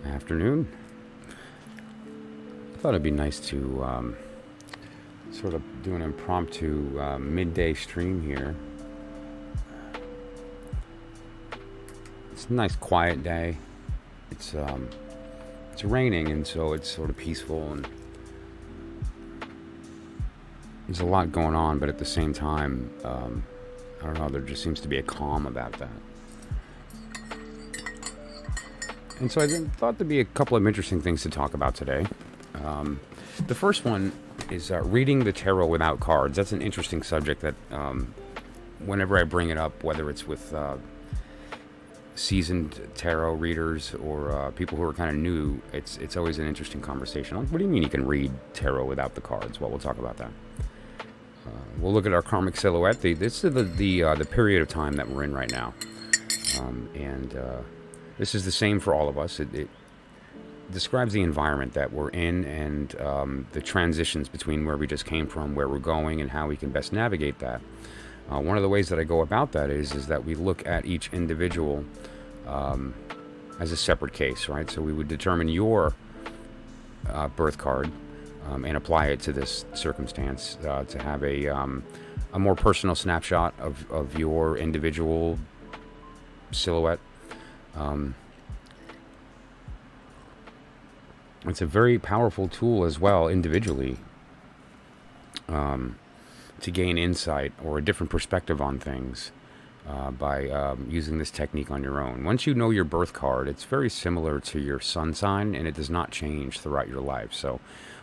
Afternoon. I thought it'd be nice to sort of do an impromptu midday stream here. It's a nice quiet day. It's raining, and so it's sort of peaceful, and there's a lot going on, but at the same time, I don't know, there just seems to be a calm about that. And so I thought there'd be a couple of interesting things to talk about today. The first one is reading the tarot without cards. That's an interesting subject that whenever I bring it up, whether it's with seasoned tarot readers or people who are kind of new, it's always an interesting conversation. Like, what do you mean you can read tarot without the cards? Well, we'll talk about that. We'll look at our karmic silhouette. This is the period of time that we're in right now, and this is the same for all of us. It describes the environment that we're in and the transitions between where we just came from, where we're going, and how we can best navigate that. One of the ways that I go about that is that we look at each individual as a separate case, right? So we would determine your birth card and apply it to this circumstance to have a more personal snapshot of your individual silhouette. It's a very powerful tool as well, individually, to gain insight or a different perspective on things by using this technique on your own. Once you know your birth card, it's very similar to your sun sign, and it does not change throughout your life. So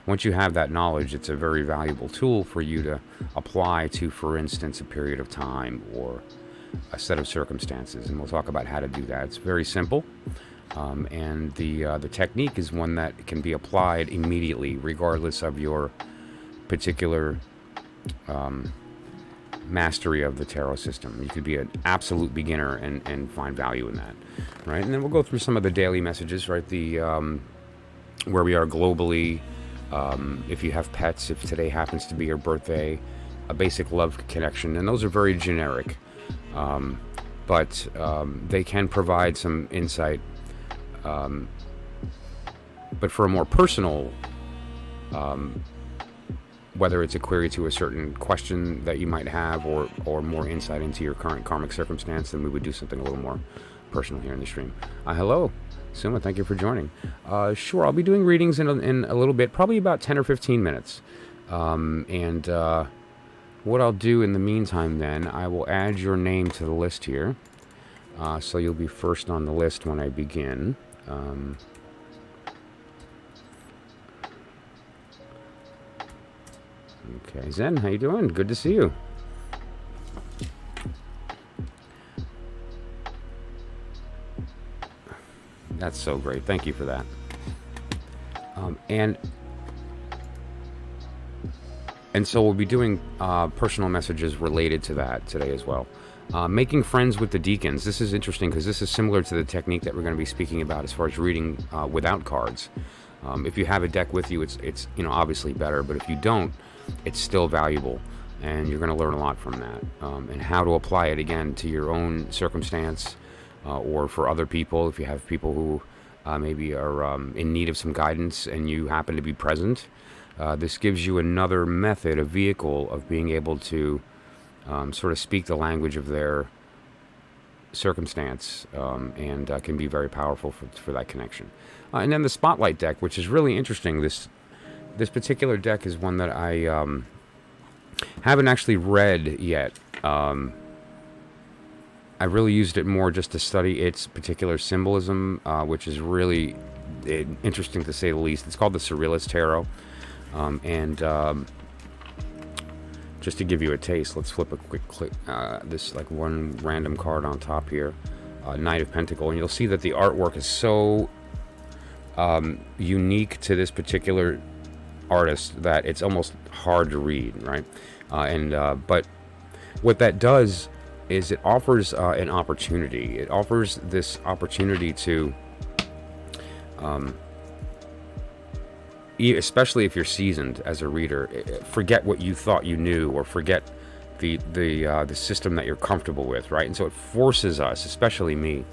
once you have that knowledge, it's a very valuable tool for you to apply to, for instance, a period of time or a set of circumstances, and we'll talk about how to do that. It's very simple, and the technique is one that can be applied immediately, regardless of your particular mastery of the tarot system. You could be an absolute beginner and find value in that, right? And then we'll go through some of the daily messages, right? The where we are globally, if you have pets, if today happens to be your birthday, a basic love connection, and those are very generic. But they can provide some insight. But for a more personal, whether it's a query to a certain question that you might have or more insight into your current karmic circumstance, then we would do something a little more personal here in the stream. Hello, Suma, thank you for joining. Sure, I'll be doing readings in a little bit, probably about 10 or 15 minutes. What I'll do in the meantime then, I will add your name to the list here. So you'll be first on the list when I begin. Okay, Zen, how you doing? Good to see you. That's so great. Thank you for that. And so we'll be doing personal messages related to that today as well. Making friends with the Deacons. This is interesting because this is similar to the technique that we're going to be speaking about as far as reading without cards. If you have a deck with you, it's obviously better, but if you don't, it's still valuable, and you're going to learn a lot from that, and how to apply it again to your own circumstance or for other people. If you have people who maybe are in need of some guidance and you happen to be present, this gives you another method, a vehicle of being able to sort of speak the language of their circumstance, and can be very powerful for that connection. And then the Spotlight deck, which is really interesting. This particular deck is one that I haven't actually read yet. I really used it more just to study its particular symbolism, which is really interesting to say the least. It's called the Surrealist Tarot. Just to give you a taste, let's flip a quick click. This like one random card on top here, Knight of Pentacle, and you'll see that the artwork is so unique to this particular artist that it's almost hard to read, right? But what that does is it offers an opportunity. It offers this opportunity to especially if you're seasoned as a reader, forget what you thought you knew, or forget the system that you're comfortable with, right? And so it forces us, especially me,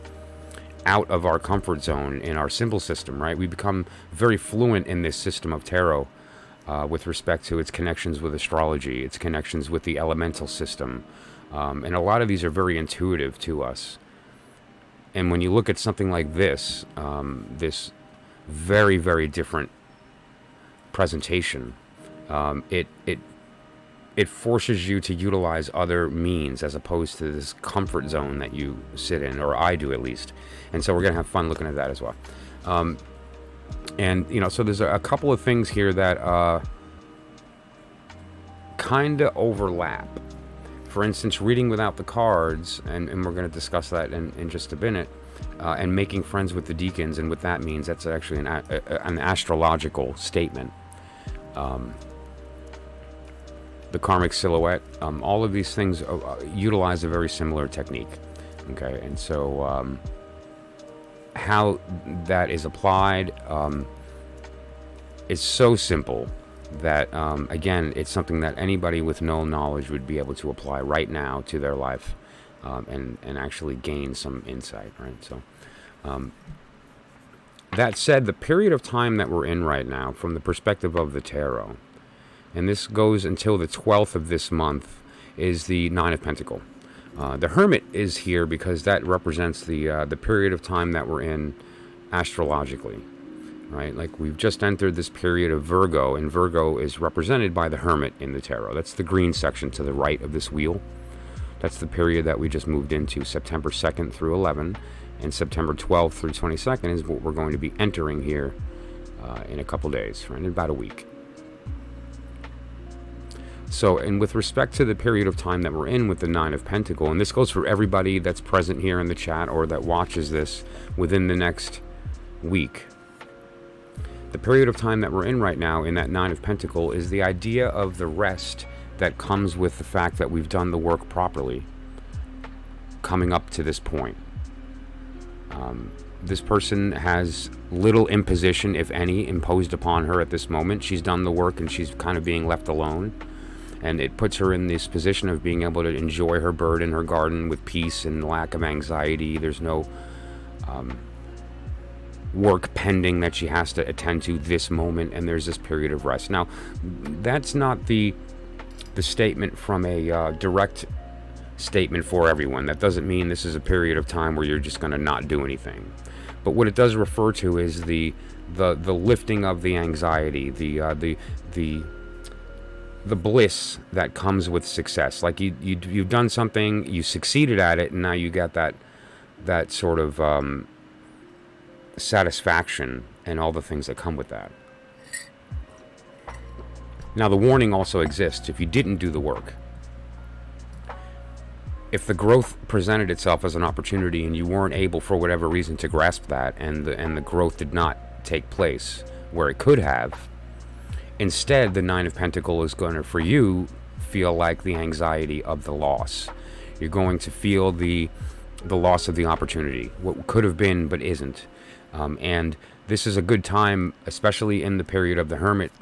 out of our comfort zone in our symbol system, right? We become very fluent in this system of tarot with respect to its connections with astrology, its connections with the elemental system. And a lot of these are very intuitive to us. And when you look at something like this, this very, very different presentation, it forces you to utilize other means as opposed to this comfort zone that you sit in, or I do at least. And so we're going to have fun looking at that as well. And, you know, so there's a couple of things here that kind of overlap. For instance, reading without the cards, and we're going to discuss that in just a minute, and making friends with the Deacons, and what that means, that's actually an astrological statement. The karmic silhouette, all of these things utilize a very similar technique. Okay, and so how that is applied is so simple that, again, it's something that anybody with no knowledge would be able to apply right now to their life, and actually gain some insight, right? So that said, the period of time that we're in right now, from the perspective of the tarot, and this goes until the 12th of this month, is the Nine of Pentacles. The Hermit is here because that represents the period of time that we're in astrologically, right? Like, we've just entered this period of Virgo, and Virgo is represented by the Hermit in the tarot. That's the green section to the right of this wheel. That's the period that we just moved into, September 2nd through 11, and September 12th through 22nd is what we're going to be entering here in a couple days, right? In about a week. So, and with respect to the period of time that we're in with the Nine of Pentacles, and this goes for everybody that's present here in the chat or that watches this within the next week. The period of time that we're in right now in that Nine of Pentacles is the idea of the rest that comes with the fact that we've done the work properly coming up to this point. This person has little imposition, if any, imposed upon her at this moment. She's done the work and she's kind of being left alone. And it puts her in this position of being able to enjoy her bird in her garden with peace and lack of anxiety. There's no work pending that she has to attend to this moment, and there's this period of rest. Now, that's not the statement from a direct statement for everyone. That doesn't mean this is a period of time where you're just going to not do anything. But what it does refer to is the lifting of the anxiety, the bliss that comes with success. Like you've done something, you succeeded at it, and now you got that sort of satisfaction and all the things that come with that. Now, the warning also exists if you didn't do the work. If the growth presented itself as an opportunity and you weren't able for whatever reason to grasp that, and the growth did not take place where it could have, instead, the Nine of Pentacles is going to, for you, feel like the anxiety of the loss. You're going to feel the loss of the opportunity, what could have been but isn't. And this is a good time, especially in the period of the Hermit,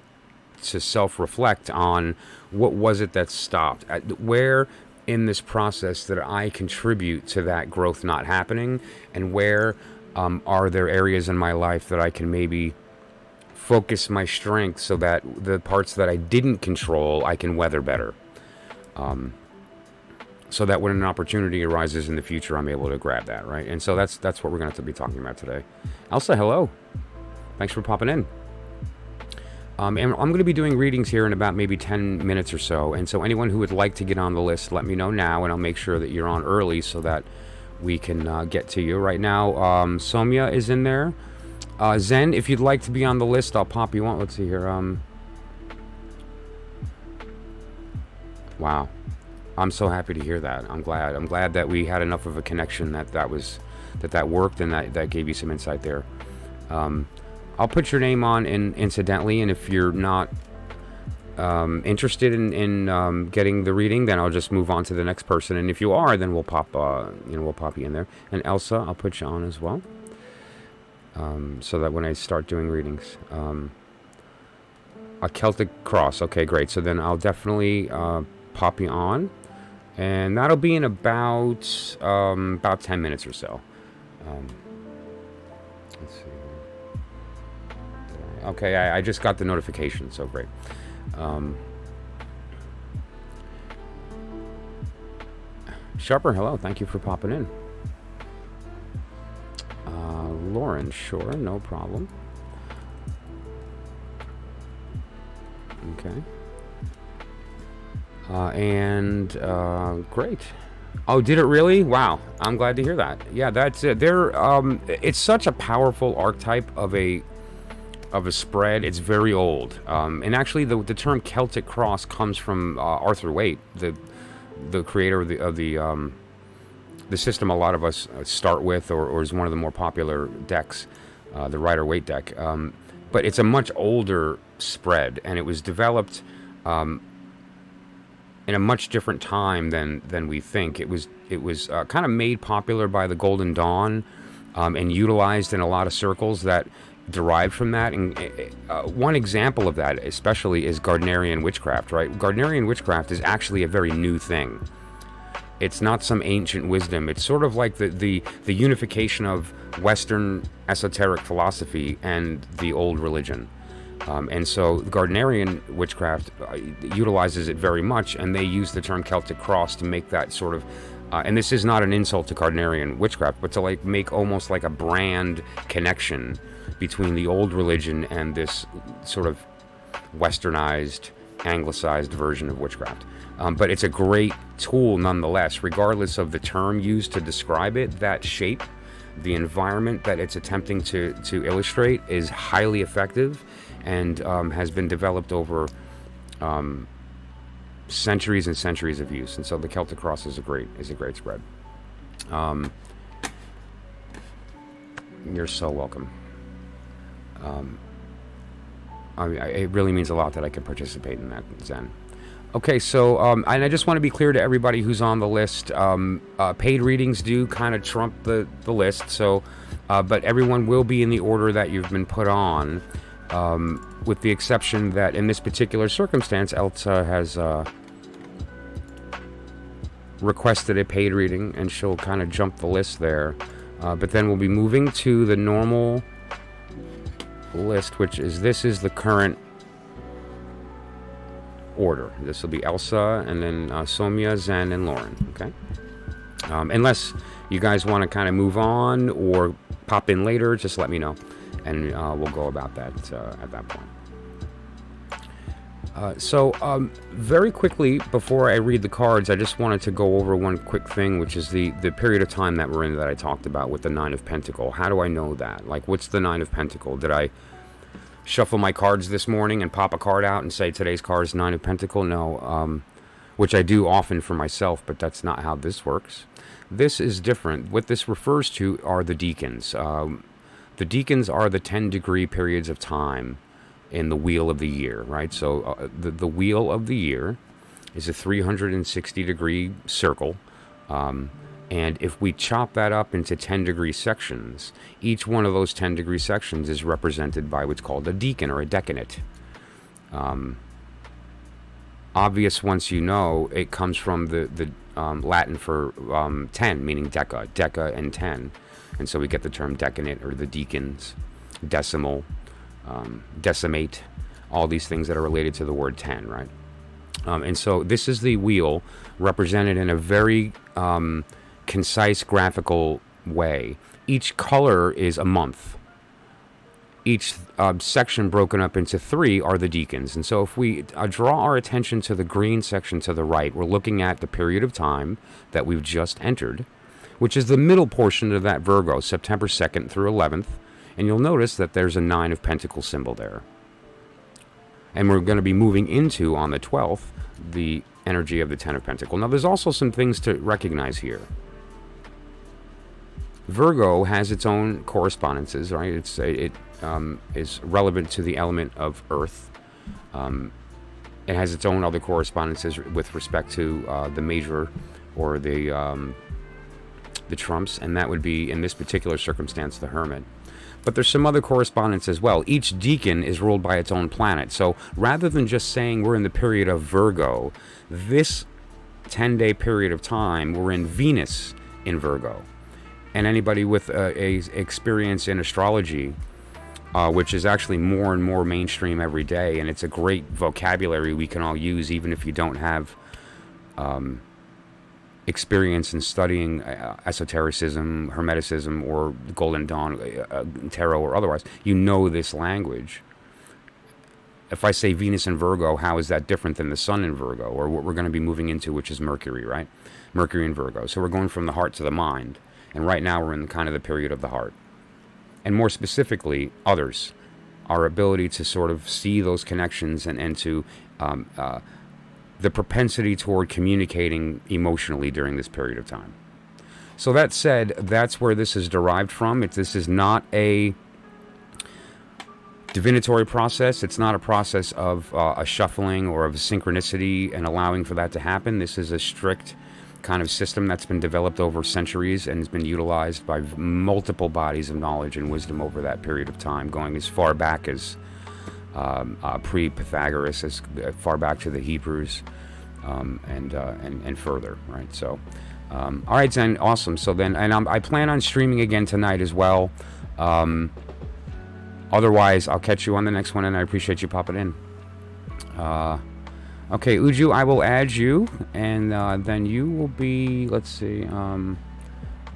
to self-reflect on what was it that stopped. Where in this process that I contribute to that growth not happening, and where are there areas in my life that I can maybe focus my strength so that the parts that I didn't control, I can weather better. So that when an opportunity arises in the future, I'm able to grab that, right? And so that's what we're going to be talking about today. Elsa, hello. Thanks for popping in. And I'm going to be doing readings here in about maybe 10 minutes or so. And so anyone who would like to get on the list, let me know now, and I'll make sure that you're on early so that we can get to you. Right now, Somya is in there. Zen, if you'd like to be on the list, I'll pop you on. Let's see here. Wow. I'm so happy to hear that. I'm glad that we had enough of a connection that worked, and that gave you some insight there. I'll put your name on incidentally, and if you're not interested in getting the reading, then I'll just move on to the next person. And if you are, then we'll pop you in there. And Elsa, I'll put you on as well, so that when I start doing readings, a Celtic cross. Okay, great. So then I'll definitely pop you on, and that'll be in about 10 minutes or so. Let's see. Okay, I just got the notification, so great. Sharper, hello. Thank you for popping in. Lauren, sure, no problem. Okay. Great. Oh, did it really? Wow, I'm glad to hear that. Yeah, that's it. It's such a powerful archetype of a spread. It's very old, and actually, the term Celtic cross comes from Arthur Waite, the creator of the system a lot of us start with, or is one of the more popular decks, the Rider-Waite deck. But it's a much older spread, and it was developed in a much different time than we think. It was kind of made popular by the Golden Dawn, and utilized in a lot of circles that derived from that. And one example of that, especially, is Gardnerian witchcraft. Right, Gardnerian witchcraft is actually a very new thing. It's not some ancient wisdom. It's sort of like the unification of Western esoteric philosophy and the old religion. And so Gardnerian witchcraft utilizes it very much, and they use the term Celtic cross to make that sort of, and this is not an insult to Gardnerian witchcraft, but to like make almost like a brand connection between the old religion and this sort of westernized, anglicized version of witchcraft. But it's a great tool nonetheless, regardless of the term used to describe it. That shape, the environment that it's attempting to illustrate, is highly effective, and has been developed over centuries and centuries of use. And so the Celtic cross is a great spread. You're so welcome. It really means a lot that I can participate in that, Zen. Okay, so and I just want to be clear to everybody who's on the list. Paid readings do kind of trump the list, so but everyone will be in the order that you've been put on. With the exception that in this particular circumstance, Elsa has requested a paid reading, and she'll kind of jump the list there. But then we'll be moving to the normal list, which is the current order. This will be Elsa, and then Somya, Zen, and Lauren. Okay. Unless you guys want to kind of move on or pop in later, just let me know, and we'll go about that at that point. So very quickly, before I read the cards, I just wanted to go over one quick thing, which is the period of time that we're in that I talked about with the Nine of Pentacles. How do I know that? Like, what's the Nine of Pentacles? Did I shuffle my cards this morning and pop a card out and say today's card is Nine of Pentacles? No, which I do often for myself, but that's not how this works. This is different. What this refers to are the Deacons. The Deacons are the 10-degree periods of time in the wheel of the year, right? So the wheel of the year is a 360-degree circle, and if we chop that up into 10-degree sections, each one of those 10-degree sections is represented by what's called a decan or a decanate. Obvious once you know, it comes from the Latin for 10, meaning deca and 10. And so we get the term decanate or the deacons, decimal, decimate, all these things that are related to the word 10, right? And so this is the wheel represented in a very concise graphical way. Each color is a month. Each section broken up into 3 are the Deacons. And so if we draw our attention to the green section to the right, we're looking at the period of time that we've just entered, which is the middle portion of that Virgo, September 2nd through 11th. And you'll notice that there's a 9 of Pentacles symbol there. And we're going to be moving into, on the 12th, the energy of the 10 of Pentacles. Now, there's also some things to recognize here. Virgo has its own correspondences, right? It is relevant to the element of Earth. It has its own other correspondences with respect to the major or the trumps, and that would be, in this particular circumstance, the Hermit. But there's some other correspondence as well. Each decan is ruled by its own planet. So rather than just saying we're in the period of Virgo, this 10-day period of time, we're in Venus in Virgo. and anybody with a experience in astrology, which is actually more and more mainstream every day, and it's a great vocabulary we can all use, even if you don't have experience in studying esotericism, hermeticism, or Golden Dawn, tarot, or otherwise. You know this language. If I say Venus in Virgo, how is that different than the Sun in Virgo, or what we're going to be moving into, which is Mercury, right? Mercury in Virgo. So we're going from the heart to the mind, and right now we're in kind of the period of the heart. And more specifically, others, our ability to sort of see those connections and to the propensity toward communicating emotionally during this period of time. So that said, that's where this is derived from. This is not a divinatory process. It's not a process of a shuffling or of synchronicity and allowing for that to happen. This is a strict kind of system that's been developed over centuries and has been utilized by multiple bodies of knowledge and wisdom over that period of time, going as far back as pre-Pythagoras, as far back to the Hebrews, and further, right? So, all right, then, awesome. So then, and I plan on streaming again tonight as well. Otherwise, I'll catch you on the next one, and I appreciate you popping in. Okay, Uju, I will add you, and then you will be, let's see, the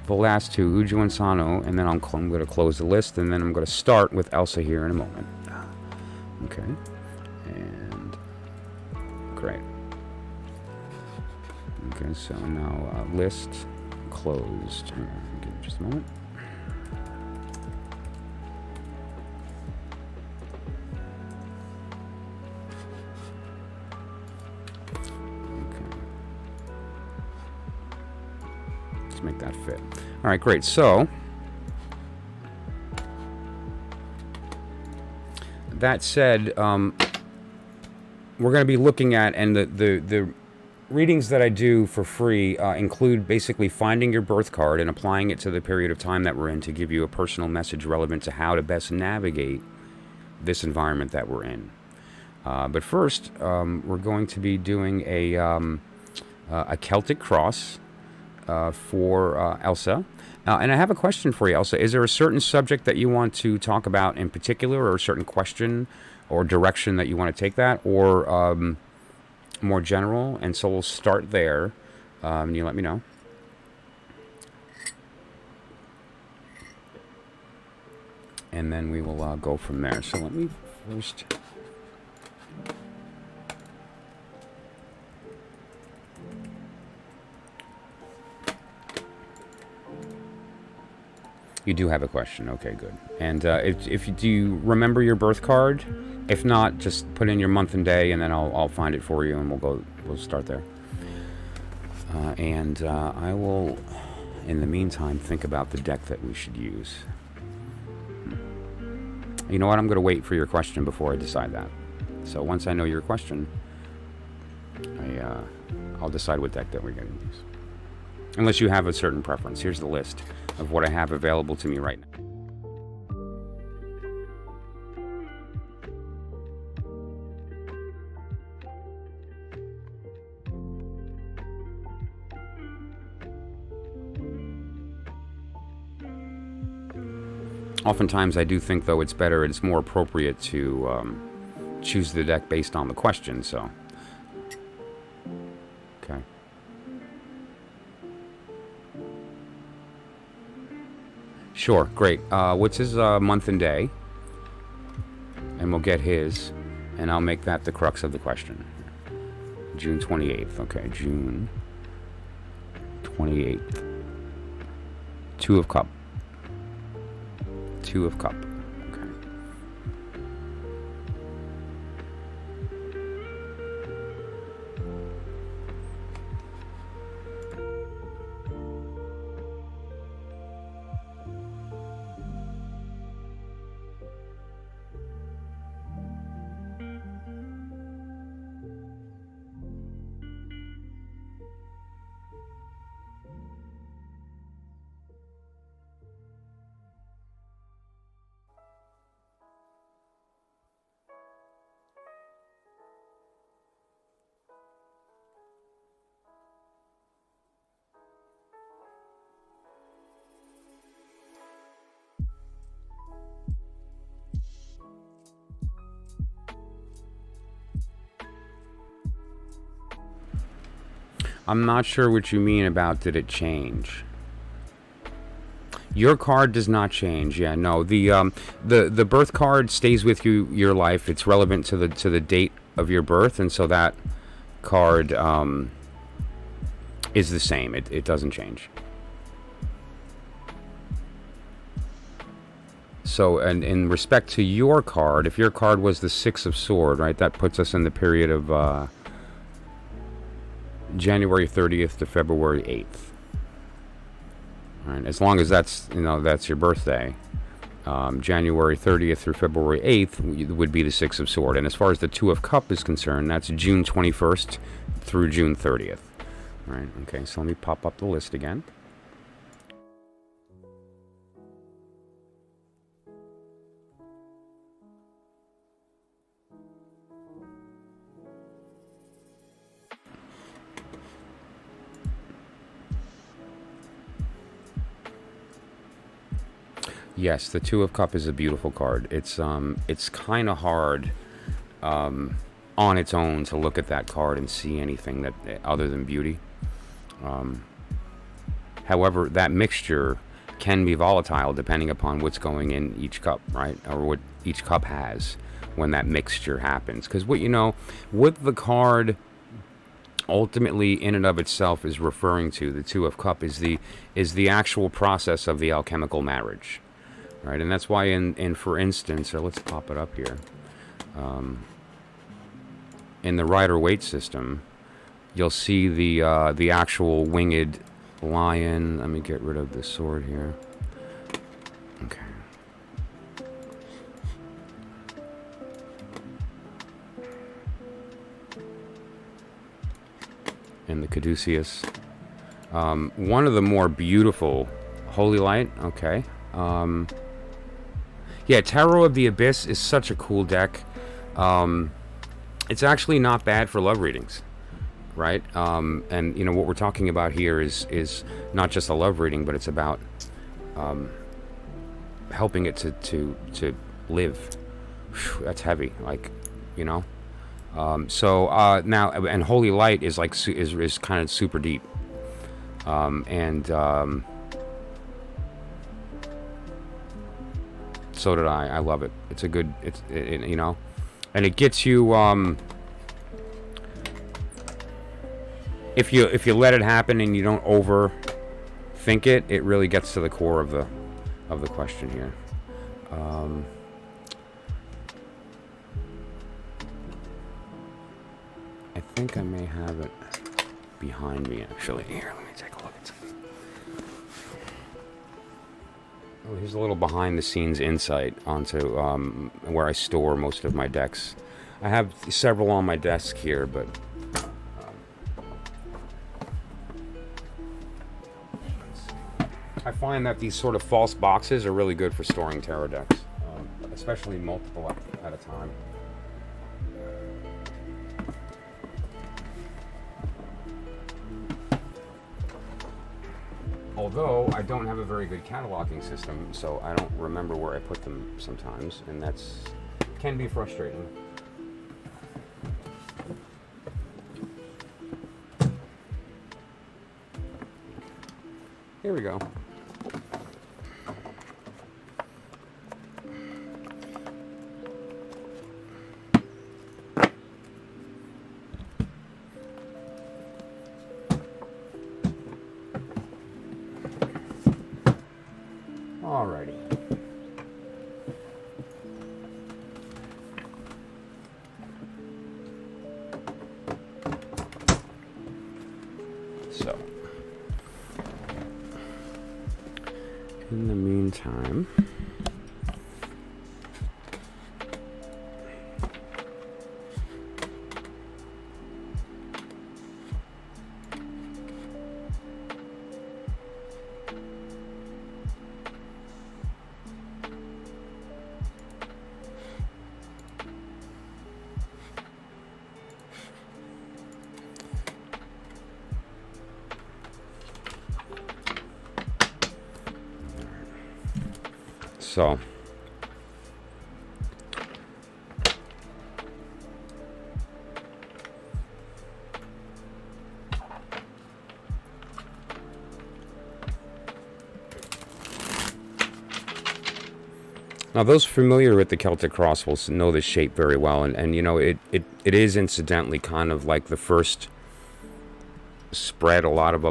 last two, Uju and Sano, and then I'm going to close the list, and then I'm going to start with Elsa here in a moment. Okay, and great. Okay, so now list closed. Give me just a moment. Make that fit. All right, great. So that said, we're going to be looking at, and the readings that I do for free include basically finding your birth card and applying it to the period of time that we're in to give you a personal message relevant to how to best navigate this environment that we're in. But first, we're going to be doing a Celtic cross for Elsa. And I have a question for you, Elsa. Is there a certain subject that you want to talk about in particular, or a certain question or direction that you want to take that, or more general? And so we'll start there. You let me know. And then we will go from there. So let me first... You do have a question. Okay, good. And do you remember your birth card? If not, just put in your month and day, and then I'll find it for you, and we'll start there. And I will, in the meantime, think about the deck that we should use. You know what? I'm going to wait for your question before I decide that. So once I know your question, I'll decide what deck that we're going to use. Unless you have a certain preference. Here's the list of what I have available to me right now. Oftentimes I do think, though, it's more appropriate to choose the deck based on the question, so. Okay. Sure, great. What's his month and day? And we'll get his, and I'll make that the crux of the question. June 28th. Okay, June 28th. Two of Cup. Two of Cup. Okay. I'm not sure what you mean about did it change. Your card does not change. Yeah, no. The birth card stays with you your life. It's relevant to the date of your birth, and so that card is the same. It doesn't change. So, and in respect to your card, if your card was the Six of Sword, right, that puts us in the period of January 30th to February 8th. Right, as long as that's that's your birthday, January 30th through February 8th would be the Six of Sword. And as far as the Two of Cup is concerned, that's June 21st through June 30th. Right. Okay. So let me pop up the list again. Yes, the Two of Cup is a beautiful card. It's kind of hard on its own to look at that card and see anything that other than beauty. However, that mixture can be volatile depending upon what's going in each cup, right? Or what each cup has when that mixture happens. Because what the card ultimately in and of itself is referring to, the Two of Cup, is the actual process of the alchemical marriage. Right, and that's why in for instance, or let's pop it up here, in the Rider-Waite system, you'll see the actual winged lion. Let me get rid of the sword here. Okay. And the caduceus. One of the more beautiful, Holy Light. Okay. Yeah, Tarot of the Abyss is such a cool deck. It's actually not bad for love readings, right? And what we're talking about here is not just a love reading, but it's about helping it to live. Whew, that's heavy, So now, and Holy Light is is kind of super deep, so did I. I love it. It's a good, and it gets you, if you let it happen and you don't overthink it, it really gets to the core of the question here. I think I may have it behind me actually. Here, let me take a look at something. Oh, here's a little behind-the-scenes insight onto where I store most of my decks. I have several on my desk here, but I find that these sort of false boxes are really good for storing tarot decks, especially multiple at a time. Although I don't have a very good cataloging system, so I don't remember where I put them sometimes, and that's can be frustrating. Here we go. Alrighty. So, in the meantime, so Now, those familiar with the Celtic cross will know this shape very well, and you know, it is incidentally kind of like the first spread a lot of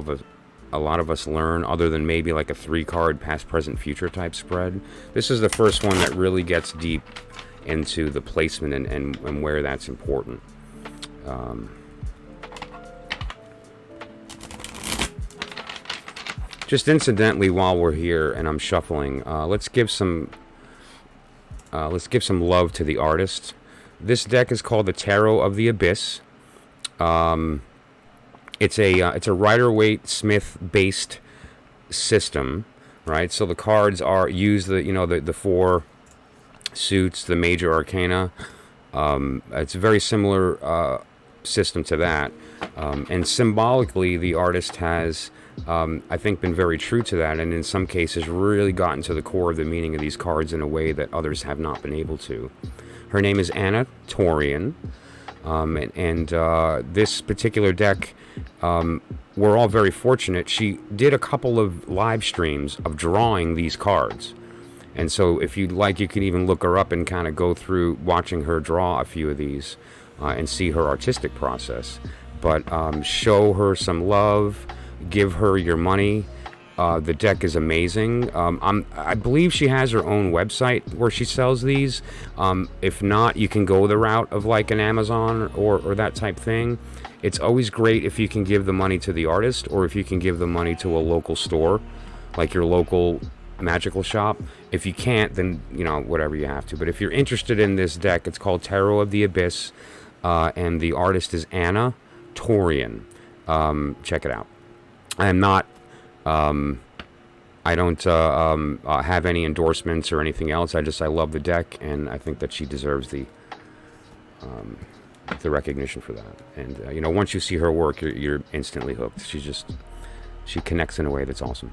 us learn, other than maybe like a 3-card past, present, future type spread. This is the first one that really gets deep into the placement and where that's important. Just incidentally, while we're here and I'm shuffling, let's give some love to the artist. This deck is called the Tarot of the Abyss. It's a Rider-Waite Smith based system, right? So the cards use the 4 suits, the major arcana. It's a very similar system to that, and symbolically, the artist has, I think, been very true to that, and in some cases really gotten to the core of the meaning of these cards in a way that others have not been able to. Her name is Anna Torian, and this particular deck, we're all very fortunate. She did a couple of live streams of drawing these cards, and so if you'd like, you can even look her up and kind of go through watching her draw a few of these and see her artistic process. But show her some love, give her your money. The deck is amazing. I believe she has her own website where she sells these. If not, you can go the route of like an Amazon or that type thing. It's always great if you can give the money to the artist, or if you can give the money to a local store, like your local magical shop. If you can't, then, you know, whatever you have to. But if you're interested in this deck, it's called Tarot of the Abyss, and the artist is Anna Torian. Check it out. I'm not... I don't have any endorsements or anything else. I love the deck, and I think that she deserves the recognition for that. And you know, once you see her work, you're instantly hooked. She connects in a way that's awesome.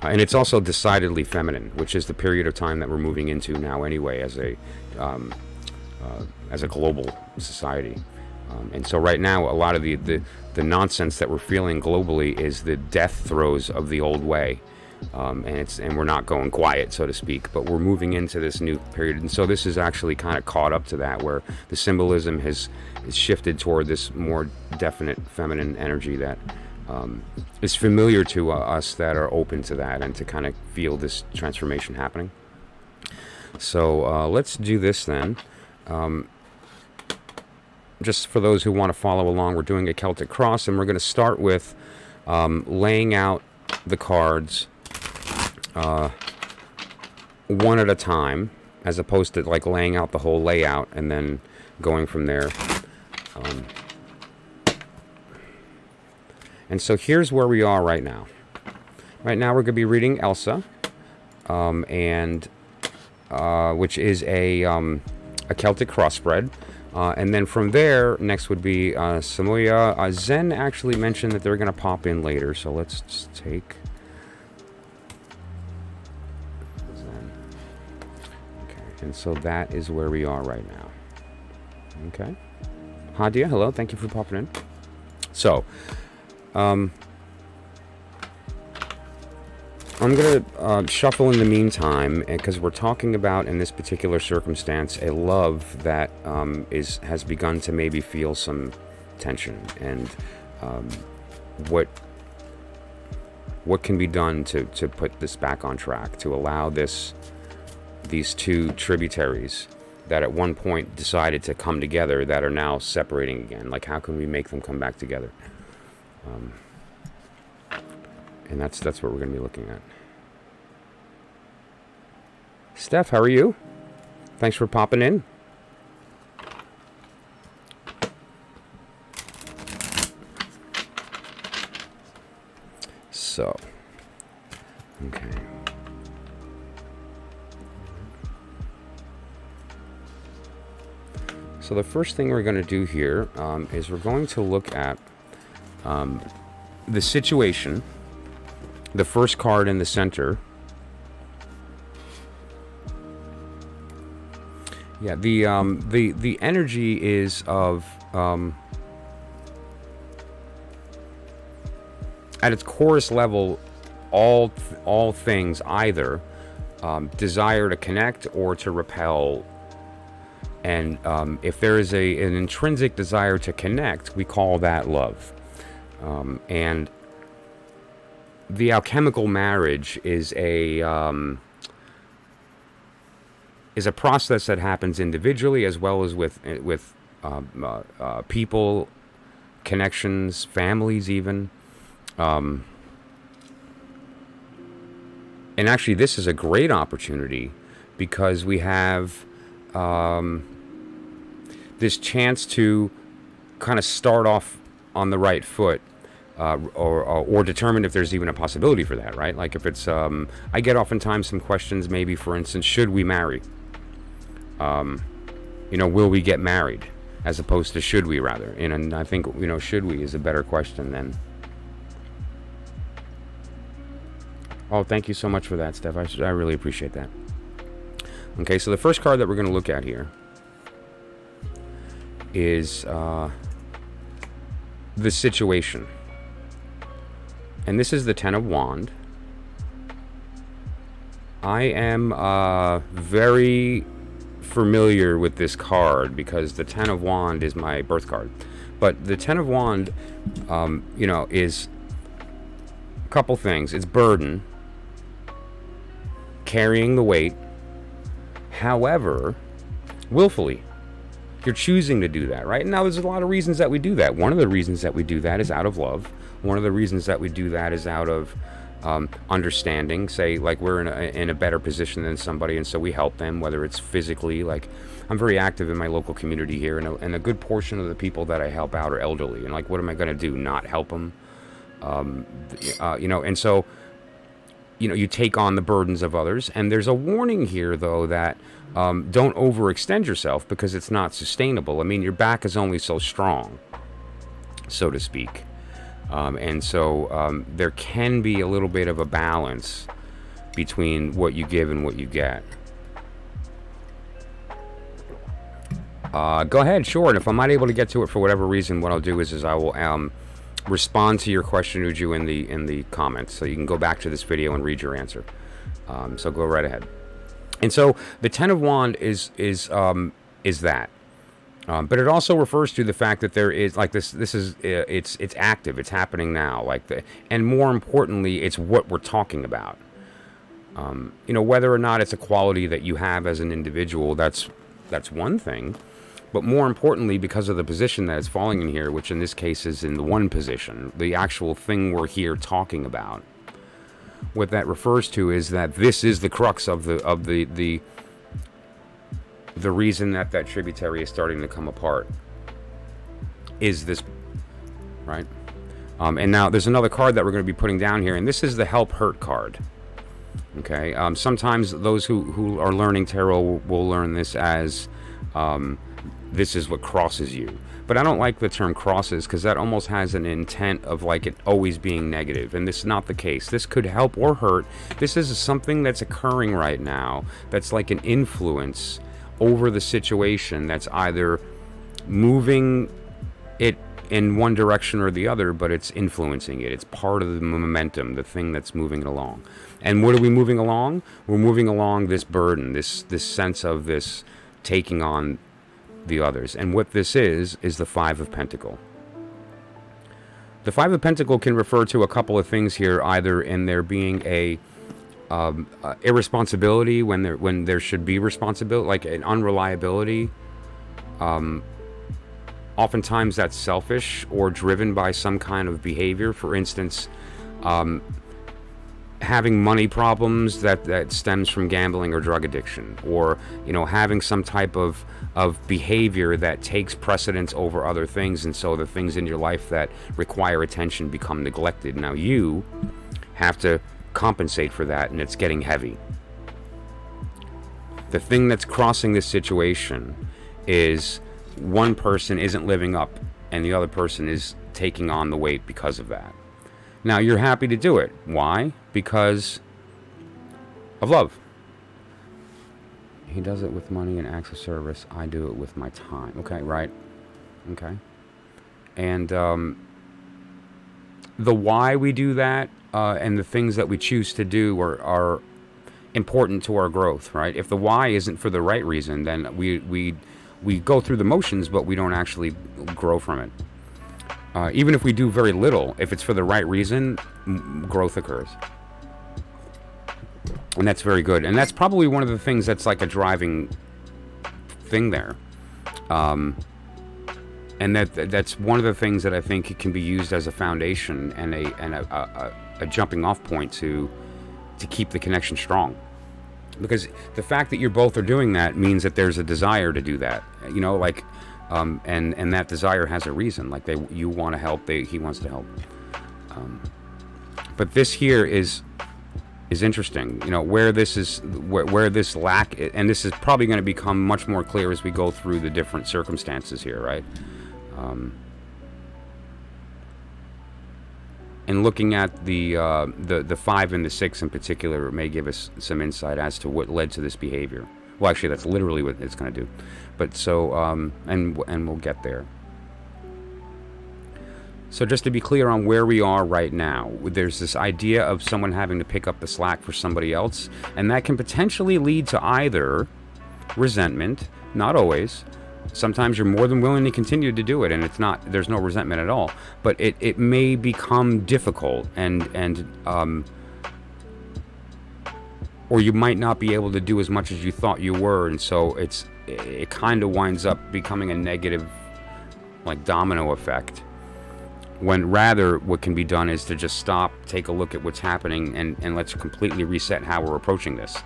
And it's also decidedly feminine, which is the period of time that we're moving into now anyway, as a global society. And so right now, a lot of the nonsense that we're feeling globally is the death throes of the old way, and we're not going quiet, so to speak. But we're moving into this new period, and so this is actually kind of caught up to that, where the symbolism has shifted toward this more definite feminine energy that is familiar to us that are open to that and to kind of feel this transformation happening. So let's do this then. Just for those who want to follow along, we're doing a Celtic cross, and we're going to start with laying out the cards one at a time, as opposed to like laying out the whole layout and then going from there. And so here's where we are right now. Right now we're going to be reading Elsa, and which is a Celtic cross spread. And then from there, next would be Samoya. Zen actually mentioned that they're going to pop in later, so let's just take Zen. Okay, and so that is where we are right now. Okay. Hadia, hello, thank you for popping in. So, I'm going to shuffle in the meantime, because we're talking about, in this particular circumstance, a love that has begun to maybe feel some tension, and what can be done to put this back on track, to allow these two tributaries that at one point decided to come together that are now separating again. Like, how can we make them come back together? And that's what we're going to be looking at. Steph, how are you? Thanks for popping in. So, okay. So the first thing we're going to do here is we're going to look at the situation. The first card in the center. Yeah, the energy is of at its chorus level, all things either desire to connect or to repel. And if there is an intrinsic desire to connect, we call that love. And the alchemical marriage is a process that happens individually as well as with people, connections, families, even. And actually, this is a great opportunity because we have this chance to kind of start off on the right foot, or determine if there's even a possibility for that, right? Like if it's, I get oftentimes some questions, maybe for instance, should we marry? Will we get married? As opposed to should we, rather. And I think, should we is a better question than... Oh, thank you so much for that, Steph. I really appreciate that. Okay, so the first card that we're going to look at here is the situation. And this is the Ten of Wands. I am very familiar with this card because the Ten of Wands is my birth card. But the Ten of Wands, is a couple things. It's burden, carrying the weight. However, willfully, you're choosing to do that, right? Now, there's a lot of reasons that we do that. One of the reasons that we do that is out of love. One of the reasons that we do that is out of understanding. Say, like, we're in a better position than somebody, and so we help them, whether it's physically. Like, I'm very active in my local community here, and a good portion of the people that I help out are elderly. And, like, what am I going to do? Not help them? And so... you take on the burdens of others. And there's a warning here, though, that don't overextend yourself because it's not sustainable. I mean, your back is only so strong, so to speak. And so there can be a little bit of a balance between what you give and what you get. Go ahead, sure. And if I'm not able to get to it for whatever reason, what I'll do is I will... respond to your question, Uju, in the comments, so you can go back to this video and read your answer. So go right ahead. And so the Ten of Wands is that, but it also refers to the fact that there is, like, this is it's active, it's happening now, and more importantly, it's what we're talking about. Whether or not it's a quality that you have as an individual, that's one thing. But more importantly, because of the position that it's falling in here, which in this case is in the one position, the actual thing we're here talking about, what that refers to is that this is the crux of the reason that tributary is starting to come apart. Is this, right? And now there's another card that we're going to be putting down here, and this is the Help Hurt card. Okay. Sometimes those who are learning tarot will learn this as... this is what crosses you. But I don't like the term crosses because that almost has an intent of like it always being negative. And this is not the case. This could help or hurt. This is something that's occurring right now that's like an influence over the situation that's either moving it in one direction or the other, but it's influencing it. It's part of the momentum, the thing that's moving it along. And what are we moving along? We're moving along this burden, this sense of this taking on the others. And what this is the Five of Pentacles. The Five of Pentacles can refer to a couple of things here, either in there being a irresponsibility when there should be responsibility, like an unreliability. Oftentimes that's selfish or driven by some kind of behavior. For instance, having money problems that stems from gambling or drug addiction, or having some type of behavior that takes precedence over other things, and so the things in your life that require attention become neglected. Now you have to compensate for that, and it's getting heavy. The thing that's crossing this situation is one person isn't living up and the other person is taking on the weight because of that. Now you're happy to do it. Why? Because of love. He does it with money and acts of service. I do it with my time. Okay, right? Okay. And the why we do that and the things that we choose to do are important to our growth, right? If the why isn't for the right reason, then we go through the motions, but we don't actually grow from it. Even if we do very little, if it's for the right reason, growth occurs. And that's very good. And that's probably one of the things that's like a driving thing there. And that's one of the things that I think can be used as a foundation and a jumping off point to keep the connection strong. Because the fact that you both are doing that means that there's a desire to do that. You know, like, and that desire has a reason. Like you want to help, he wants to help. But this here is interesting. You know, where this lack, and this is probably going to become much more clear as we go through the different circumstances here, right? And looking at the 5 and the 6 in particular may give us some insight as to what led to this behavior. Well, actually, that's literally what it's going to do. But so, and we'll get there. So just to be clear on where we are right now, there's this idea of someone having to pick up the slack for somebody else, and that can potentially lead to either resentment, not always. Sometimes you're more than willing to continue to do it, and there's no resentment at all. But it may become difficult, or you might not be able to do as much as you thought you were, and so it kind of winds up becoming a negative, like, domino effect. When rather what can be done is to just stop, take a look at what's happening, and let's completely reset how we're approaching this,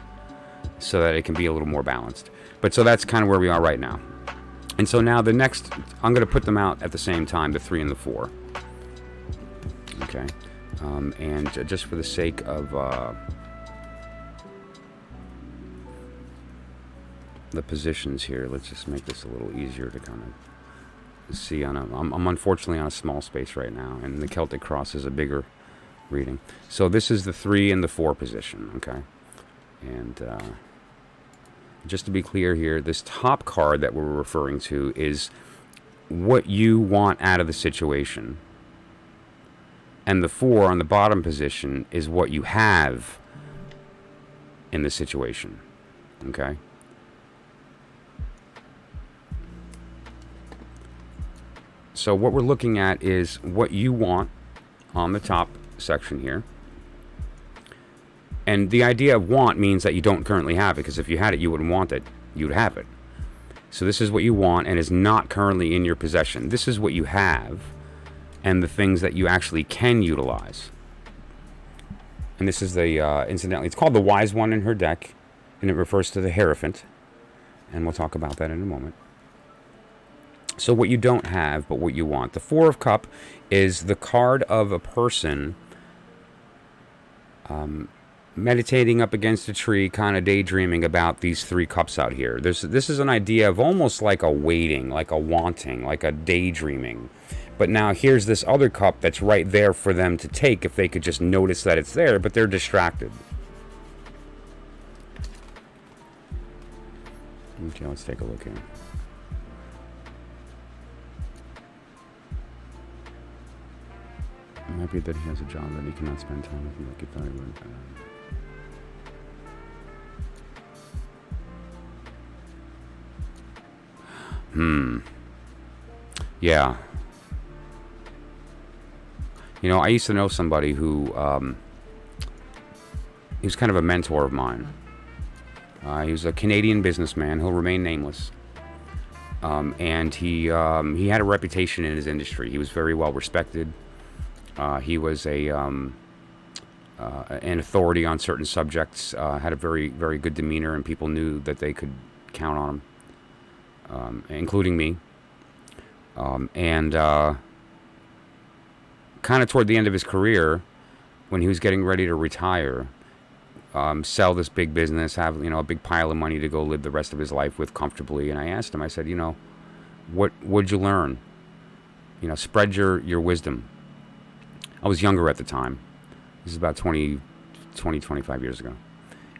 so that it can be a little more balanced. But so that's kind of where we are right now. And so now the next, I'm going to put them out at the same time, the 3 and the 4. Okay. And just for the sake of the positions here, let's just make this a little easier to kind of see. I'm unfortunately on a small space right now, and the Celtic cross is a bigger reading. So this is the 3 and the 4 position, okay? And just to be clear here, this top card that we're referring to is what you want out of the situation. And the 4 on the bottom position is what you have in the situation. Okay? So what we're looking at is what you want on the top section here. And the idea of want means that you don't currently have it, because if you had it, you wouldn't want it. You'd have it. So this is what you want and is not currently in your possession. This is what you have and the things that you actually can utilize. And this is the, incidentally, it's called the Wise One in her deck, and it refers to the Hierophant. And we'll talk about that in a moment. So what you don't have, but what you want. The 4 of Cups is the card of a person meditating up against a tree, kind of daydreaming about these 3 cups out here. This is an idea of almost like a waiting, like a wanting, like a daydreaming. But now here's this other cup that's right there for them to take if they could just notice that it's there, but they're distracted. Okay, let's take a look here. It might be that he has a job that he cannot spend time with you like he thought he would. Yeah. You know, I used to know somebody who, he was kind of a mentor of mine. He was a Canadian businessman. He'll remain nameless. And he had a reputation in his industry. He was very well respected. He was an authority on certain subjects. Had a very, very good demeanor, and people knew that they could count on him. Including me, and kind of toward the end of his career, when he was getting ready to retire, sell this big business, have a big pile of money to go live the rest of his life with comfortably. And I asked him, I said, what would you learn? Spread your wisdom. I was younger at the time. This is about 25 years ago.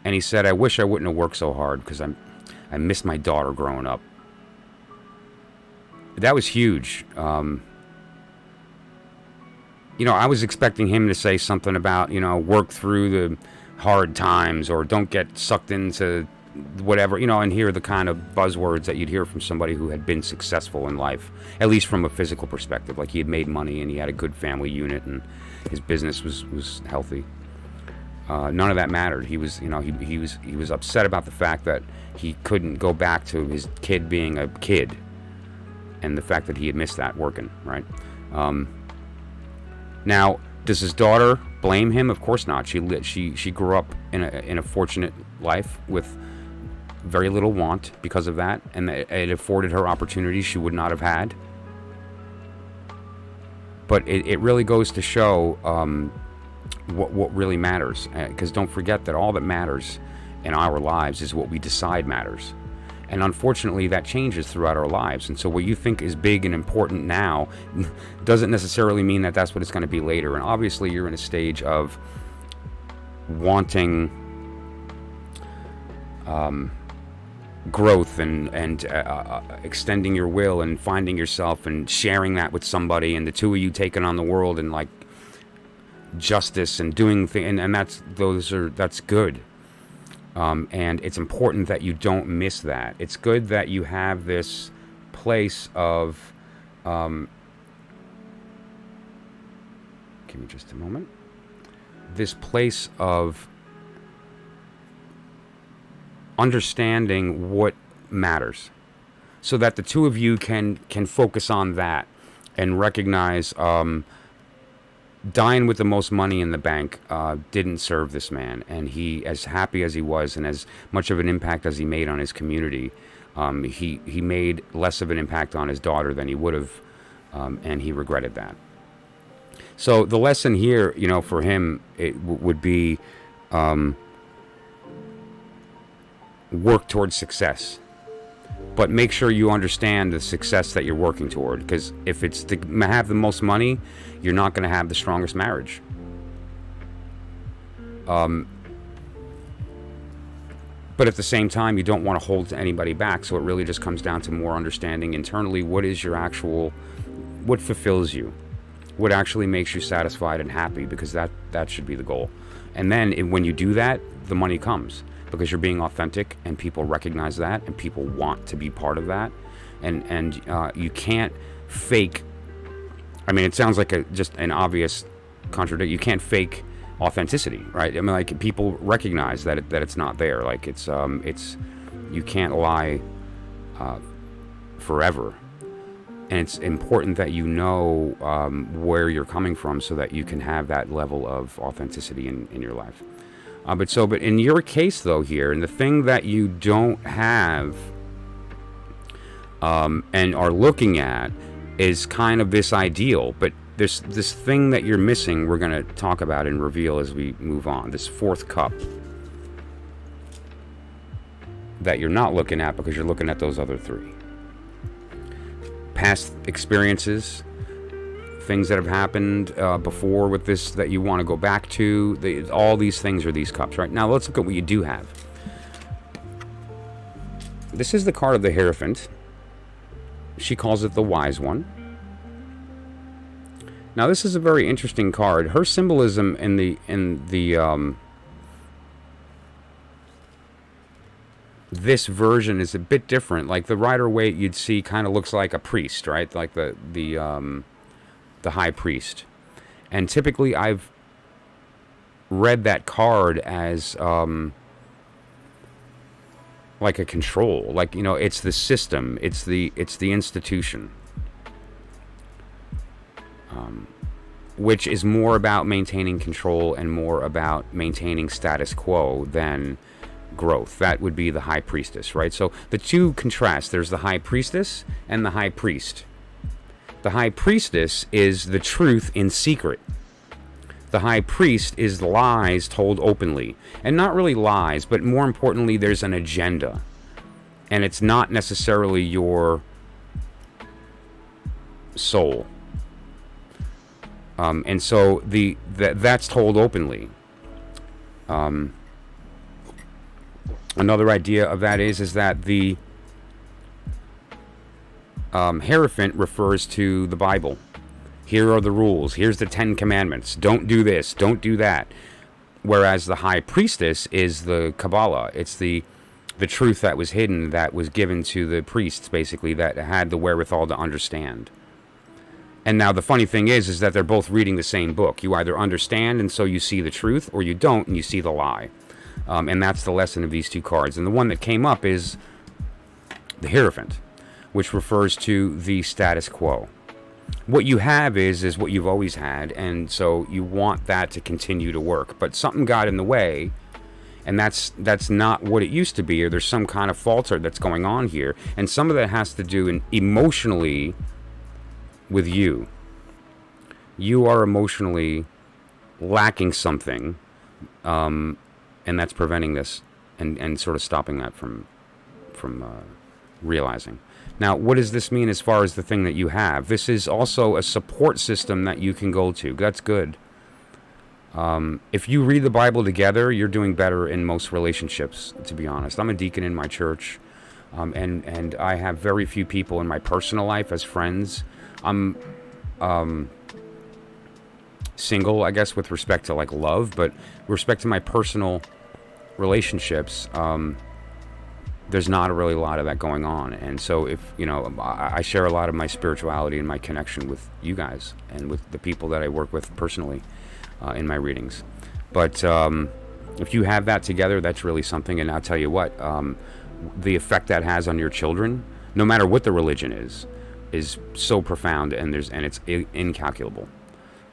And he said, I wish I wouldn't have worked so hard because I missed my daughter growing up. That was huge. I was expecting him to say something about, work through hard times, or don't get sucked into whatever, and hear the kind of buzzwords that you'd hear from somebody who had been successful in life, at least from a physical perspective. Like, he had made money and he had a good family unit and his business was healthy. None of that mattered. He was, he was upset about the fact that he couldn't go back to his kid being a kid, and the fact that he had missed that working, right? Now, does his daughter blame him? Of course not. She grew up in a fortunate life with very little want because of that, and it afforded her opportunities she would not have had. But it really goes to show what really matters, because don't forget that all that matters in our lives is what we decide matters. And unfortunately, that changes throughout our lives. And so what you think is big and important now doesn't necessarily mean that that's what it's going to be later. And obviously, you're in a stage of wanting growth and extending your will and finding yourself and sharing that with somebody, and the two of you taking on the world and like justice and doing things. And that's good. And it's important that you don't miss that. It's good that you have this place of, give me just a moment, this place of understanding what matters, so that the two of you can focus on that and recognize, dying with the most money in the bank didn't serve this man, and he, as happy as he was and as much of an impact as he made on his community, he made less of an impact on his daughter than he would have, and he regretted that. So the lesson here, for him, it would be work towards success, but make sure you understand the success that you're working toward, because if it's to have the most money, you're not going to have the strongest marriage. But at the same time, you don't want to hold anybody back, so it really just comes down to more understanding internally what fulfills you, what actually makes you satisfied and happy, because that should be the goal. And then when you do that, the money comes, because you're being authentic, and people recognize that, and people want to be part of that, and you can't fake. I mean, it sounds like just an obvious contradiction. You can't fake authenticity, right? I mean, like, people recognize that it's not there. Like, it's you can't lie forever, and it's important that you know where you're coming from, so that you can have that level of authenticity in your life. But in your case, though, here, and the thing that you don't have and are looking at is kind of this ideal, but this thing that you're missing, we're going to talk about and reveal as we move on. This fourth cup that you're not looking at, because you're looking at those other three. Past experiences, things that have happened before with this that you want to go back to. All these things are these cups, right? Now let's look at what you do have. This is the card of the Hierophant. She calls it the Wise One. Now this is a very interesting card. Her symbolism in the this version is a bit different. Like, the Rider-Waite you'd see kind of looks like a priest, right? Like the high priest. And typically I've read that card as like a control, like, it's the system, it's the institution, which is more about maintaining control and more about maintaining status quo than growth. That would be the high priestess, right? So the two contrast. There's the high priestess and the high priest. The high priestess is the truth in secret. The high priest is lies told openly. And not really lies, but more importantly, there's an agenda. And it's not necessarily your soul. And so that's told openly. Another idea of that is that the Hierophant refers to the Bible. Here are the rules. Here's the 10 Commandments. Don't do this. Don't do that. Whereas the high priestess is the Kabbalah. It's the truth that was hidden, that was given to the priests, basically, that had the wherewithal to understand. And now the funny thing is that they're both reading the same book. You either understand and so you see the truth, or you don't and you see the lie. And that's the lesson of these two cards. And the one that came up is the Hierophant, which refers to the status quo. What you have is what you've always had, and so you want that to continue to work. But something got in the way, and that's not what it used to be, or there's some kind of falter that's going on here. And some of that has to do emotionally with you. You are emotionally lacking something, and that's preventing this and sort of stopping that from realizing. Now, what does this mean as far as the thing that you have? This is also a support system that you can go to. That's good. If you read the Bible together, you're doing better in most relationships, to be honest. I'm a deacon in my church, and I have very few people in my personal life as friends. I'm single, I guess, with respect to like love, but with respect to my personal relationships, there's not really a lot of that going on. And so if, I share a lot of my spirituality and my connection with you guys and with the people that I work with personally in my readings. But if you have that together, that's really something. And I'll tell you what, the effect that has on your children, no matter what the religion is so profound, and it's incalculable.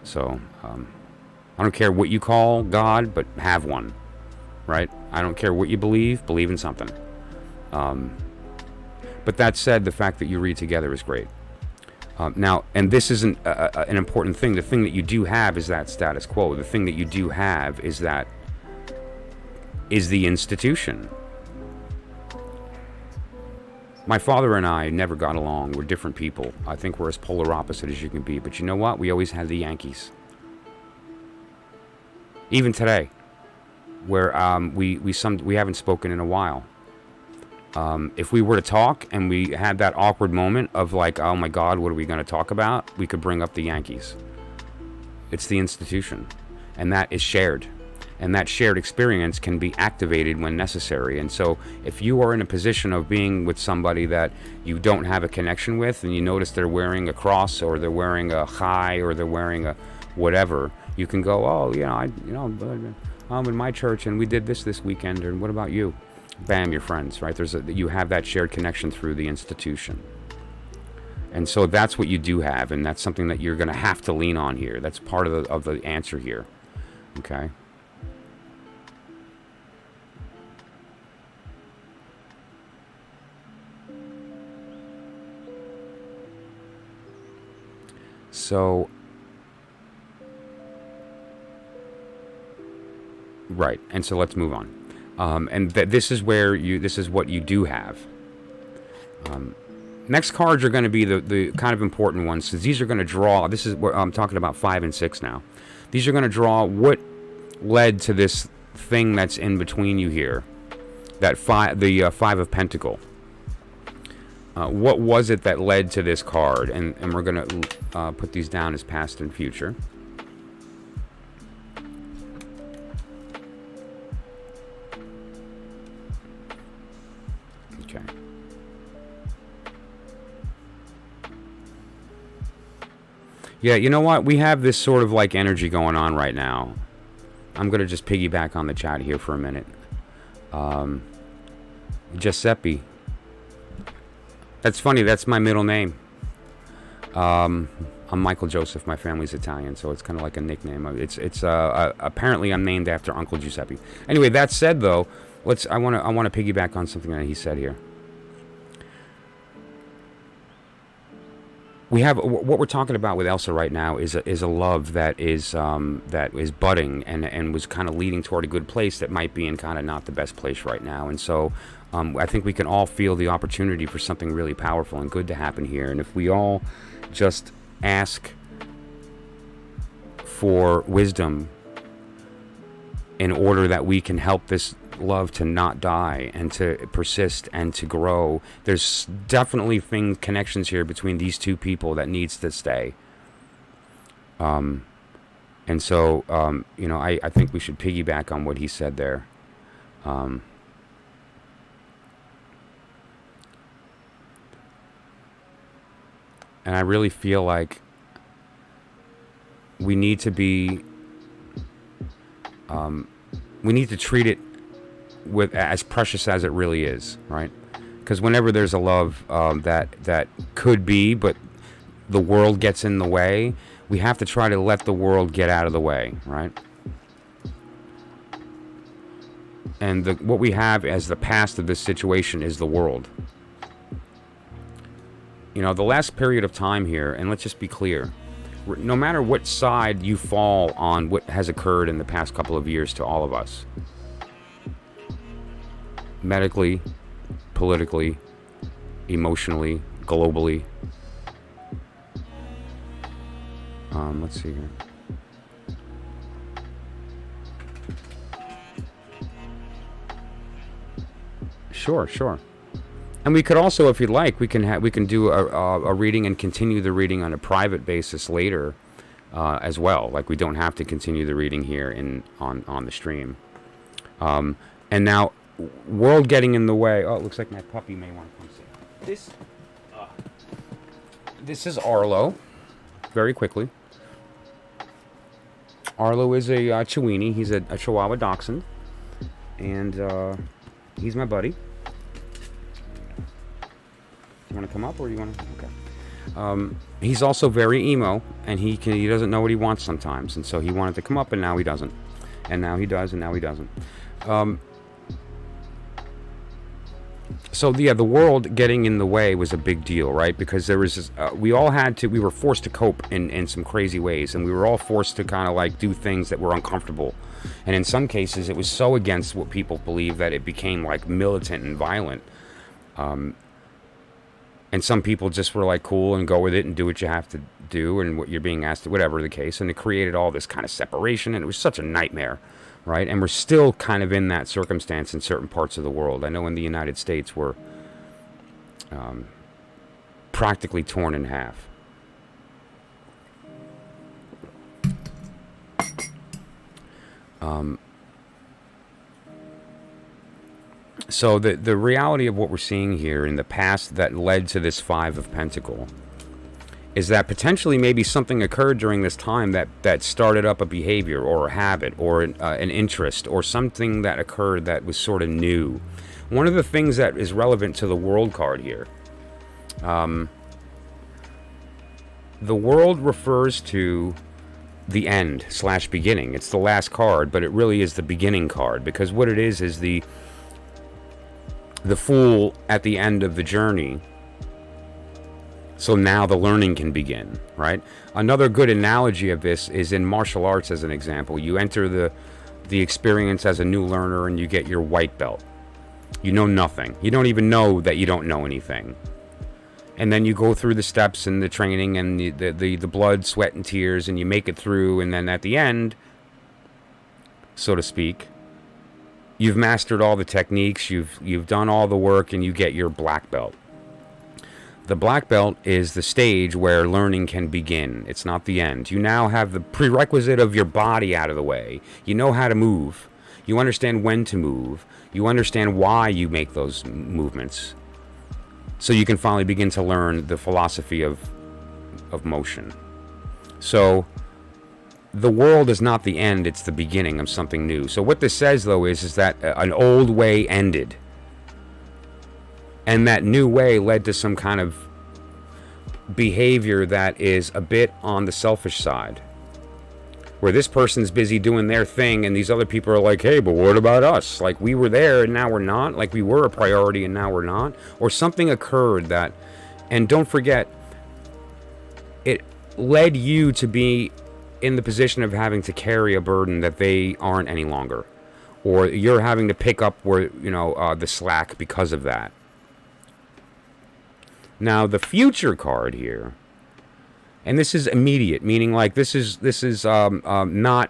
So I don't care what you call God, but have one, right? I don't care what you believe in something. But that said, the fact that you read together is great. Now, and this isn't an important thing. The thing that you do have is that status quo. The thing that you do have is the institution. My father and I never got along. We're different people. I think we're as polar opposite as you can be. But you know what? We always had the Yankees. Even today, where we haven't spoken in a while. If we were to talk and we had that awkward moment of like, oh my God, what are we going to talk about? We could bring up the Yankees. It's the institution, and that is shared. And that shared experience can be activated when necessary. And so if you are in a position of being with somebody that you don't have a connection with, and you notice they're wearing a cross, or they're wearing a chai, or they're wearing a whatever, you can go, oh, I'm in my church and we did this weekend, and what about you? Bam, you're friends, right? You have that shared connection through the institution. And so that's what you do have, and that's something that you're going to have to lean on here. That's part of the answer here. Okay? So, right, and so let's move on. And this is what you do have. Next cards are going to be the kind of important ones. So these are going to draw. This is where I'm talking about 5 and 6 now. These are going to draw what led to this thing that's in between you here. That the 5 of Pentacle. What was it that led to this card? And we're going to put these down as past and future. Okay. Yeah, you know what? We have this sort of like energy going on right now. I'm going to just piggyback on the chat here for a minute. Giuseppe. That's funny. That's my middle name. I'm Michael Joseph. My family's Italian, so it's kind of like a nickname. It's apparently I'm named after Uncle Giuseppe. Anyway, that said, though, I want to piggyback on something that he said here. We have what we're talking about with Elsa right now is a love that is budding and was kind of leading toward a good place that might be in kind of not the best place right now. And so I think we can all feel the opportunity for something really powerful and good to happen here. And if we all just ask for wisdom in order that we can help this love to not die and to persist and to grow, there's definitely connections here between these two people that needs to stay. And so, I think we should piggyback on what he said there. Um, and I really feel like we need to be, we need to treat it with as precious as it really is, right? Because whenever there's a love that could be, but the world gets in the way, we have to try to let the world get out of the way, right? And what we have as the past of this situation is the world. The last period of time here, and let's just be clear, no matter what side you fall on what has occurred in the past couple of years to all of us, medically, politically, emotionally, globally. Let's see here. Sure. And we could also, if you'd like, we can do a reading and continue the reading on a private basis later, as well. Like, we don't have to continue the reading here on the stream. And now, world getting in the way. Oh, it looks like my puppy may want to come see. This is Arlo. Very quickly. Arlo is a Chiweenie. He's a Chihuahua Dachshund, and he's my buddy. You want to come up, or you want to? Okay. He's also very emo, and he doesn't know what he wants sometimes, and so he wanted to come up, and now he doesn't, and now he does, and now he doesn't. So yeah, the world getting in the way was a big deal, right? Because there was we were forced to cope in some crazy ways, and we were all forced to kind of like do things that were uncomfortable, and in some cases it was so against what people believe that it became like militant and violent. And some people just were like cool and go with it and do what you have to do and what you're being asked to, whatever the case, and it created all this kind of separation, and it was such a nightmare. Right, and we're still kind of in that circumstance in certain parts of the world. I know in the United States we're practically torn in half. So the reality of what we're seeing here in the past that led to this Five of Pentacles is that potentially maybe something occurred during this time that started up a behavior or a habit or an interest or something that occurred that was sort of new. One of the things that is relevant to the World card here, the World refers to the end / beginning. It's the last card, but it really is the beginning card, because what it is the Fool at the end of the journey. So now the learning can begin, right? Another good analogy of this is in martial arts, as an example. You enter the experience as a new learner and you get your white belt. You know nothing. You don't even know that you don't know anything. And then you go through the steps and the training and the blood, sweat, and tears, and you make it through. And then at the end, so to speak, you've mastered all the techniques, you've done all the work, and you get your black belt. The black belt is the stage where learning can begin. It's not the end. You now have the prerequisite of your body out of the way. You know how to move. You understand when to move. You understand why you make those movements. So you can finally begin to learn the philosophy of motion. So the world is not the end, it's the beginning of something new. So what this says, though, is that an old way ended. And that new way led to some kind of behavior that is a bit on the selfish side, where this person's busy doing their thing and these other people are like, hey, but what about us? Like, we were there and now we're not. Like, we were a priority and now we're not. Or something occurred that, and don't forget, it led you to be in the position of having to carry a burden that they aren't any longer, or you're having to pick up where the slack because of that. Now, the future card here, and this is immediate, meaning like this is not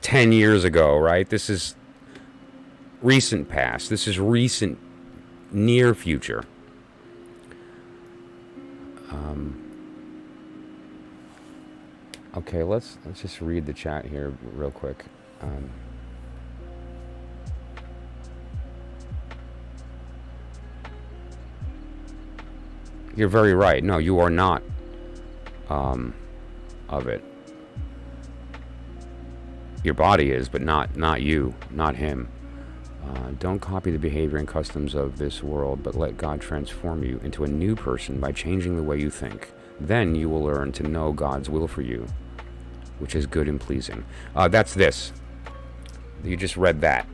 10 years ago, right? This is recent past. This is recent near future. Okay, let's just read the chat here real quick. You're very right. No, you are not of it. Your body is, but not you, not him. Don't copy the behavior and customs of this world, but let God transform you into a new person by changing the way you think. Then you will learn to know God's will for you, which is good and pleasing. That's this. You just read that.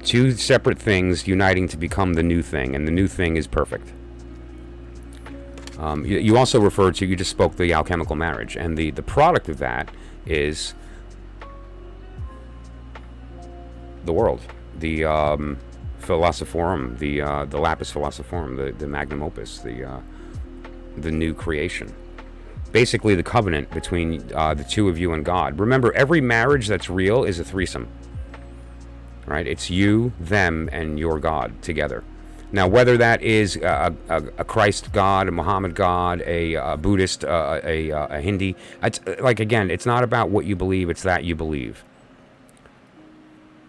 Two separate things uniting to become the new thing, and the new thing is perfect. You also referred to, you just spoke the alchemical marriage, and the product of that is the world, the philosophorum, the lapis philosophorum, the magnum opus, the new creation. Basically, the covenant between the two of you and God. Remember, every marriage that's real is a threesome, right? It's you, them, and your God together. Now, whether that is a Christ God, a Muhammad God, a Buddhist, a Hindi, it's, like, again, it's not about what you believe; it's that you believe,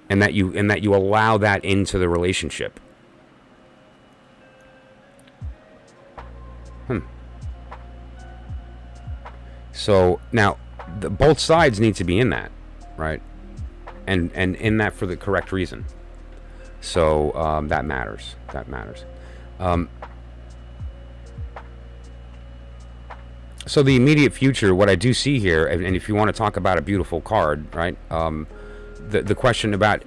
and that you allow that into the relationship. So now, both sides need to be in that, right? And in that for the correct reason. So that matters. That matters. So the immediate future, what I do see here, and if you want to talk about a beautiful card, right? The question about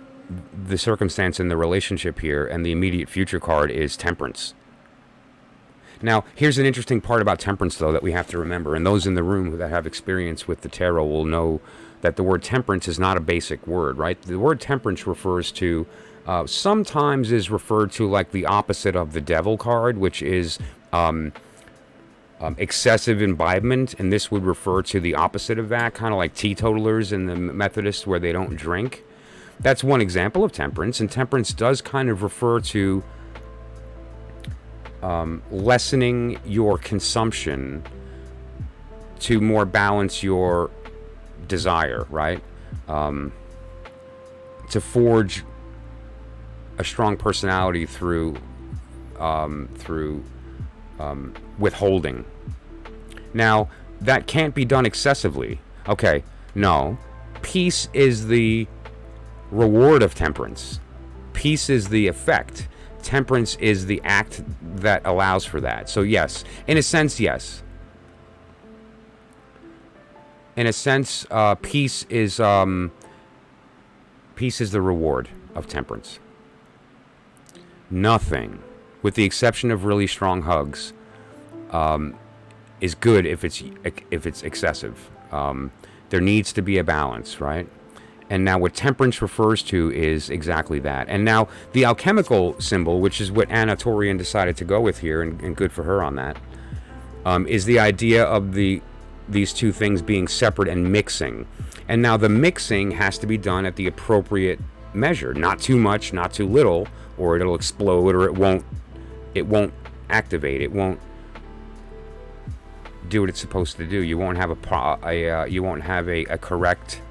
the circumstance in the relationship here and the immediate future card is temperance. Now, here's an interesting part about temperance, though, that we have to remember, and those in the room that have experience with the tarot will know that the word temperance is not a basic word, right? The word temperance refers to, sometimes is referred to like the opposite of the devil card, which is excessive imbibement, and this would refer to the opposite of that, kind of like teetotalers in the Methodists where they don't drink. That's one example of temperance, and temperance does kind of refer to lessening your consumption to more balance your desire, right? To forge a strong personality through withholding. Now, that can't be done excessively. Okay, no. Peace is the reward of temperance. Peace is the effect. Temperance is the act that allows for that. So yes, in a sense, yes. In a sense, peace is the reward of temperance. Nothing, with the exception of really strong hugs, is good if it's excessive. There needs to be a balance, right? And now what temperance refers to is exactly that. And now the alchemical symbol, which is what Anna Torian decided to go with here, and good for her on that, is the idea of these two things being separate and mixing. And now the mixing has to be done at the appropriate measure. Not too much, not too little, or it'll explode, or it won't activate. It won't do what it's supposed to do. You won't have a correct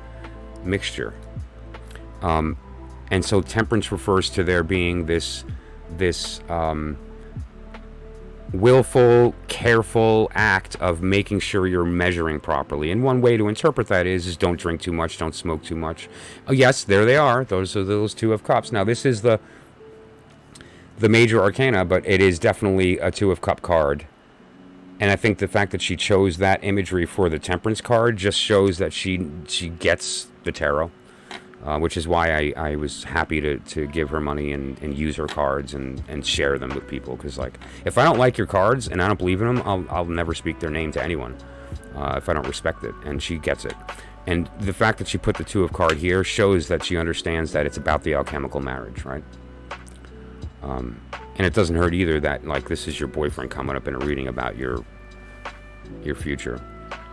mixture. And so temperance refers to there being this willful, careful act of making sure you're measuring properly. And one way to interpret that is don't drink too much, don't smoke too much. Oh, yes, there they are. Those are those two of cups. Now, this is the major arcana, but it is definitely a two of cup card. And I think the fact that she chose that imagery for the temperance card just shows that she gets the tarot, which is why I was happy to give her money and use her cards and share them with people. Because, like, if I don't like your cards and I don't believe in them, I'll never speak their name to anyone if I don't respect it. And she gets it. And the fact that she put the two of card here shows that she understands that it's about the alchemical marriage, right? And it doesn't hurt either that, like, this is your boyfriend coming up in a reading about your future.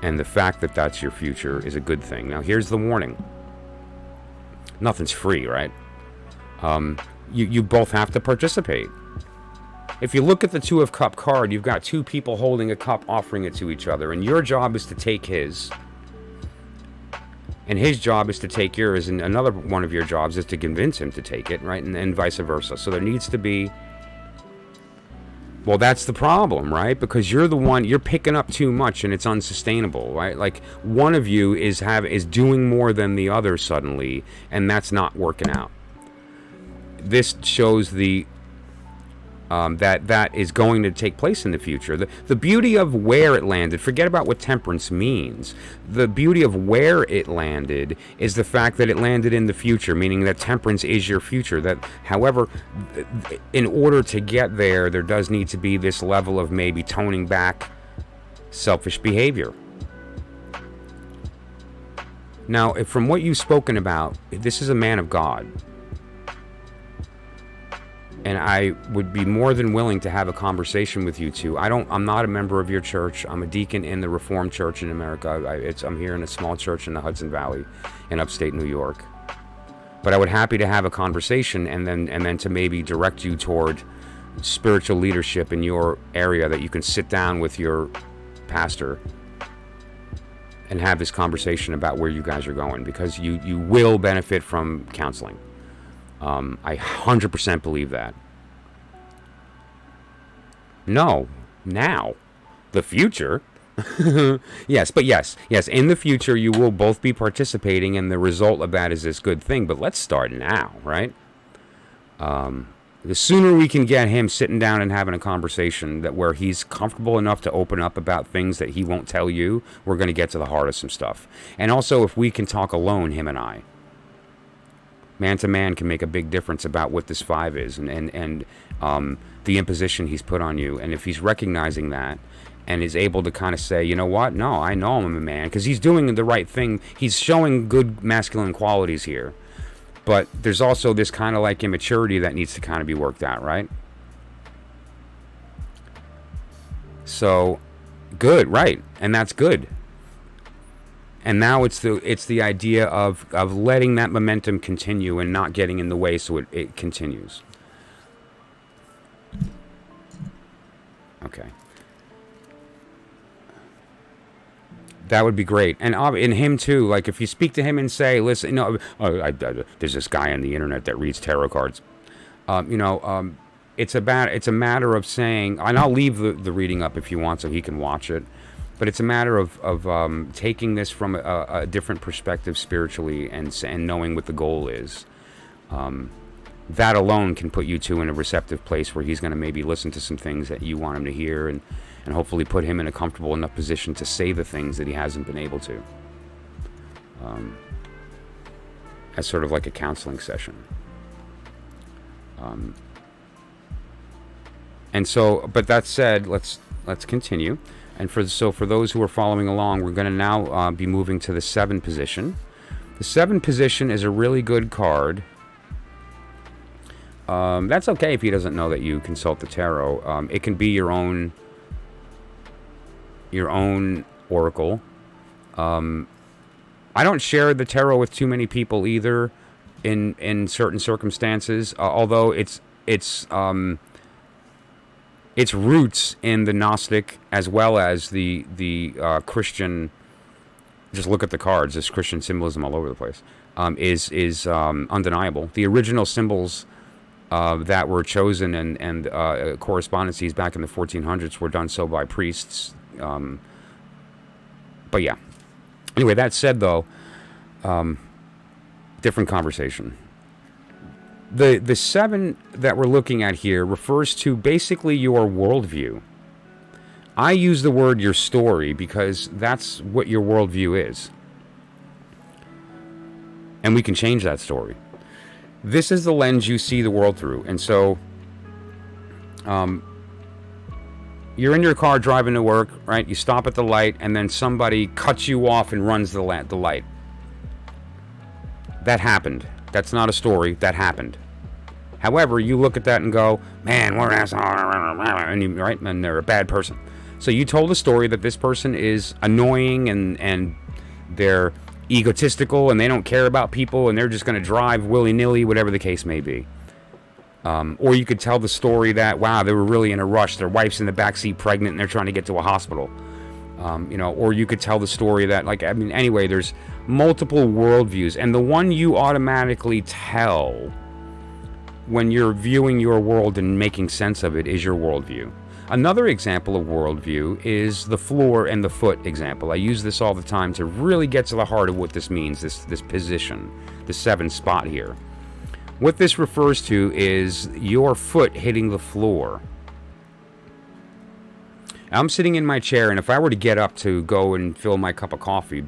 And the fact that that's your future is a good thing. Now, here's the warning. Nothing's free, right? You both have to participate. if you look at the Two of Cup card, you've got two people holding a cup, offering it to each other, and your job is to take his, and his job is to take yours, and another one of your jobs is to convince him to take it, right? And vice versa. So there needs to be, well, that's the problem, right? Because you're the one, you're picking up too much and it's unsustainable, right? Like one of you is doing more than the other suddenly, and that's not working out. This shows the that is going to take place in the future. The beauty of where it landed, forget about what temperance means. The beauty of where it landed is the fact that it landed in the future, meaning that temperance is your future. That, however, in order to get there, there does need to be this level of maybe toning back selfish behavior. Now, from what you've spoken about, this is a man of God. And I would be more than willing to have a conversation with you two. I'm not a member of your church. I'm a deacon in the Reformed Church in America. I'm here in a small church in the Hudson Valley in upstate New York. But I would happy to have a conversation and then to maybe direct you toward spiritual leadership in your area, that you can sit down with your pastor and have this conversation about where you guys are going, because you will benefit from counseling. I 100% believe that. No, now, the future. Yes, in the future you will both be participating, and the result of that is this good thing. But let's start now, right? The sooner we can get him sitting down and having a conversation where he's comfortable enough to open up about things that he won't tell you, we're going to get to the heart of some stuff. And also, if we can talk alone, him and I. Man to man can make a big difference about what this 5 is and the imposition he's put on you. And if he's recognizing that and is able to kind of say, you know what? No, I know I'm a man, because he's doing the right thing. He's showing good masculine qualities here. But there's also this kind of like immaturity that needs to kind of be worked out, right? So, good, right. And that's good. And now it's the idea of letting that momentum continue and not getting in the way so it continues. Okay. That would be great. And in him too, like if you speak to him and say, listen, there's this guy on the internet that reads tarot cards. It's a matter of saying, and I'll leave the reading up if you want so he can watch it. But it's a matter of taking this from a different perspective spiritually and knowing what the goal is. That alone can put you two in a receptive place where he's going to maybe listen to some things that you want him to hear, and hopefully put him in a comfortable enough position to say the things that he hasn't been able to. As sort of like a counseling session. And so, but that said, let's continue. And for those who are following along, we're going to now be moving to the 7 position. The 7 position is a really good card. That's okay if he doesn't know that you consult the tarot. It can be your own oracle. I don't share the tarot with too many people either, in certain circumstances. Although its roots in the Gnostic as well as the Christian. Just look at the cards. There's Christian symbolism all over the place. Is undeniable. The original symbols that were chosen and correspondences back in the 1400s were done so by priests. But yeah. Anyway, that said, though, different conversation. The 7 that we're looking at here refers to basically your worldview. I use the word your story because that's what your worldview is. And we can change that story. This is the lens you see the world through. And so, you're in your car driving to work, right? You stop at the light, and then somebody cuts you off and runs the light. That happened. That's not a story. That happened. However, you look at that and go, man, we're assholes, right? And they're a bad person. So you told a story that this person is annoying and they're egotistical and they don't care about people and they're just going to drive willy-nilly, whatever the case may be. Or you could tell the story that, wow, they were really in a rush. Their wife's in the backseat pregnant and they're trying to get to a hospital. Or you could tell the story that, anyway, there's multiple worldviews. And the one you automatically tell when you're viewing your world and making sense of it is your worldview. Another example of worldview is the floor and the foot example. I use this all the time to really get to the heart of what this means, this position, the 7th spot here. What this refers to is your foot hitting the floor. I'm sitting in my chair, and if I were to get up to go and fill my cup of coffee,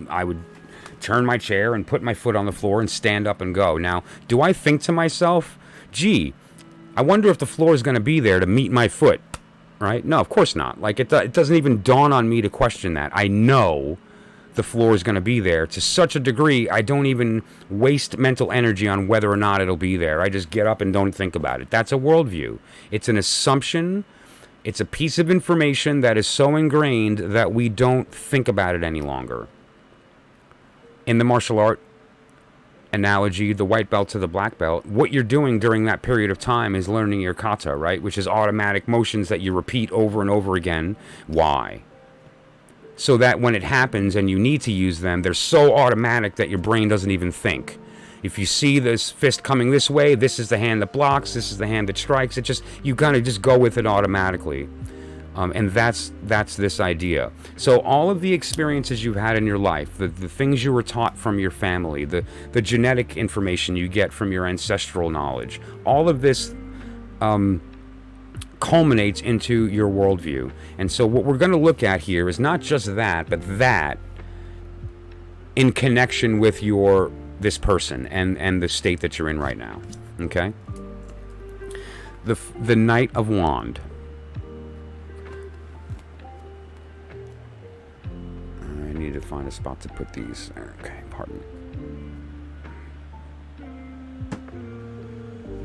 I would turn my chair and put my foot on the floor and stand up and go. Now, do I think to myself, gee, I wonder if the floor is going to be there to meet my foot? Right? No, of course not. It doesn't even dawn on me to question that. I know the floor is going to be there to such a degree, I don't even waste mental energy on whether or not it'll be there. I just get up and don't think about it. That's a worldview. It's an assumption. It's a piece of information that is so ingrained that we don't think about it any longer. In the martial art analogy, the white belt to the black belt, what you're doing during that period of time is learning your kata, right? Which is automatic motions that you repeat over and over again. Why? So that when it happens and you need to use them, they're so automatic that your brain doesn't even think. If you see this fist coming this way, this is the hand that blocks, this is the hand that strikes. You kind of just go with it automatically. And that's this idea. So all of the experiences you've had in your life, the things you were taught from your family, the genetic information you get from your ancestral knowledge, all of this culminates into your worldview. And so what we're going to look at here is not just that, but that in connection with this person and the state that you're in right now. Okay? The Knight of Wand. I need to find a spot to put these. Okay, pardon me.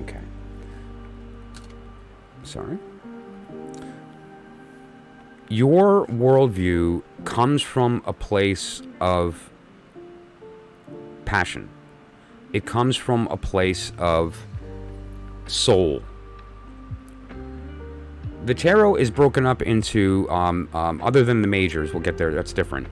Okay. Sorry. Your worldview comes from a place of passion. It comes from a place of soul. The tarot is broken up into, other than the majors, we'll get there, that's different,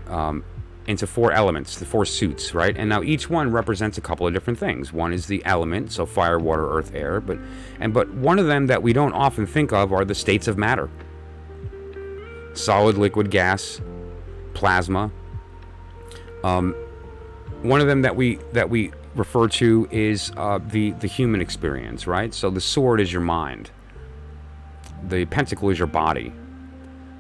into 4 elements, the 4 suits, right? And now each one represents a couple of different things. One is the element, so fire, water, earth, air, but one of them that we don't often think of are the states of matter. Solid, liquid, gas, plasma. One of them that we refer to is the human experience, right? So the sword is your mind. The pentacle is your body.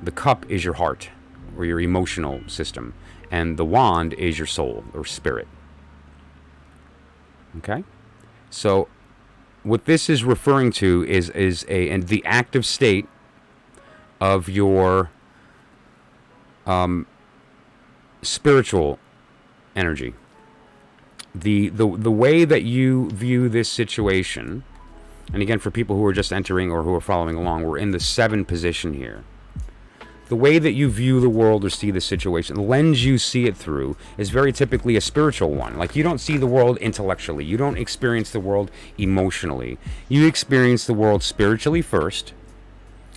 The cup is your heart, or your emotional system. And the wand is your soul, or spirit. Okay? So what this is referring to is the active state of your spiritual energy. The way that you view this situation, and again, for people who are just entering or who are following along, we're in the 7 position here. The way that you view the world or see the situation, the lens you see it through, is very typically a spiritual one. Like, you don't see the world intellectually. You don't experience the world emotionally. You experience the world spiritually first.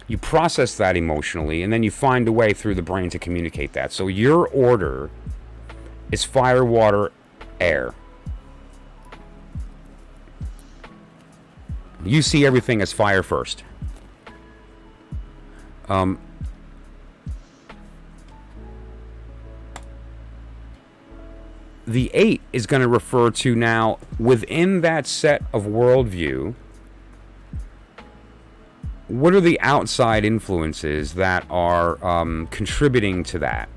You process that emotionally, and then you find a way through the brain to communicate that. So your order is fire, water, air. You see everything as fire first. The 8 is going to refer to now, within that set of worldview, what are the outside influences that are contributing to that?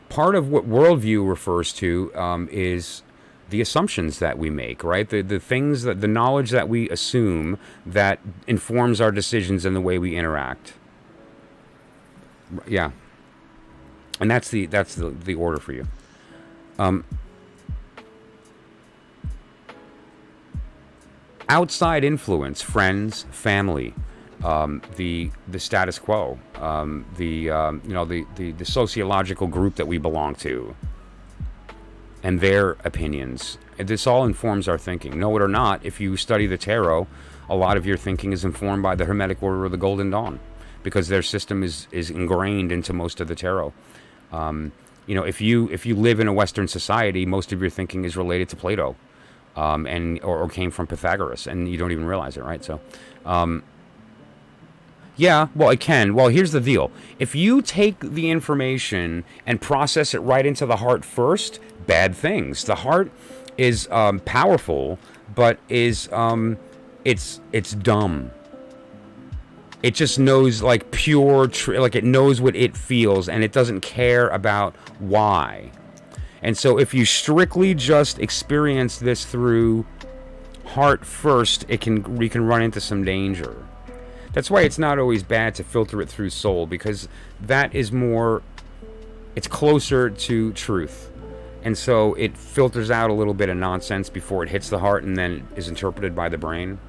Part of what worldview refers to is the assumptions that we make, right? The things that, the knowledge that we assume that informs our decisions and the way we interact. Yeah. And that's the order for you. Outside influence, friends, family, the status quo, the sociological group that we belong to, and their opinions, This all informs our thinking. Know it or not, if you study the tarot, a lot of your thinking is informed by the Hermetic Order of the Golden Dawn, because their system is ingrained into most of the tarot. If you live in a Western society, most of your thinking is related to Plato, or came from Pythagoras, and you don't even realize it, right? So, yeah, well, it can. Well, here's the deal. If you take the information and process it right into the heart first, bad things. The heart is powerful, but is it's dumb. It just knows like pure, like it knows what it feels, and it doesn't care about why. And so if you strictly just experience this through heart first, we can run into some danger. That's why it's not always bad to filter it through soul, because that is more, it's closer to truth. And so it filters out a little bit of nonsense before it hits the heart and then is interpreted by the brain.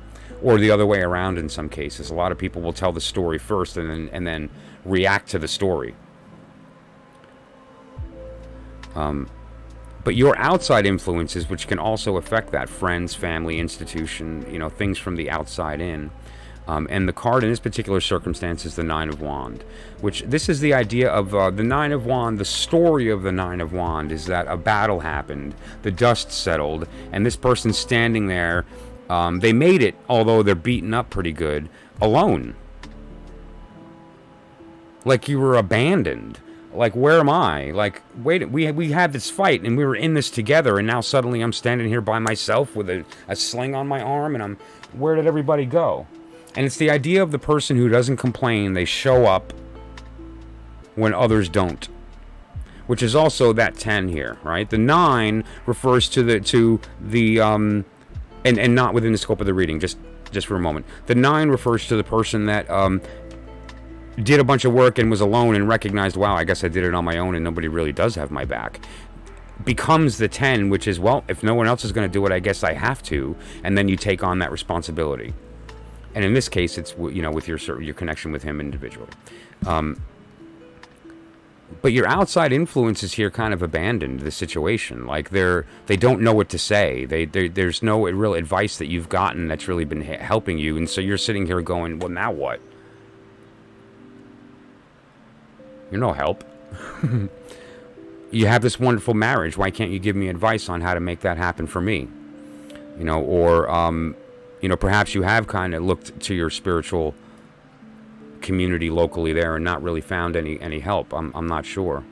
Or the other way around in some cases. A lot of people will tell the story first and then react to the story. But your outside influences, which can also affect that, friends, family, institution, things from the outside in. And the card in this particular circumstance is the Nine of Wands, which this is the idea of the Nine of Wands. The story of the Nine of Wands is that a battle happened, the dust settled, and this person's standing there. They made it, although they're beaten up pretty good, alone. Like you were abandoned. Like, where am I? Like, wait, we had this fight and we were in this together, and now suddenly I'm standing here by myself with a sling on my arm, and where did everybody go? And it's the idea of the person who doesn't complain. They show up when others don't, which is also that 10 here, right? The 9 refers to the and not within the scope of the reading, just for a moment. The 9 refers to the person that did a bunch of work and was alone and recognized, wow, I guess I did it on my own and nobody really does have my back. Becomes the 10, which is, well, if no one else is going to do it, I guess I have to. And then you take on that responsibility. And in this case, it's, with your connection with him individually. But your outside influences here kind of abandoned the situation. Like they don't know what to say. There's no real advice that you've gotten that's really been helping you. And so you're sitting here going, well, now what? You're no help. You have this wonderful marriage. Why can't you give me advice on how to make that happen for me? Perhaps you have kind of looked to your spiritual community locally there and not really found any help. I'm not sure,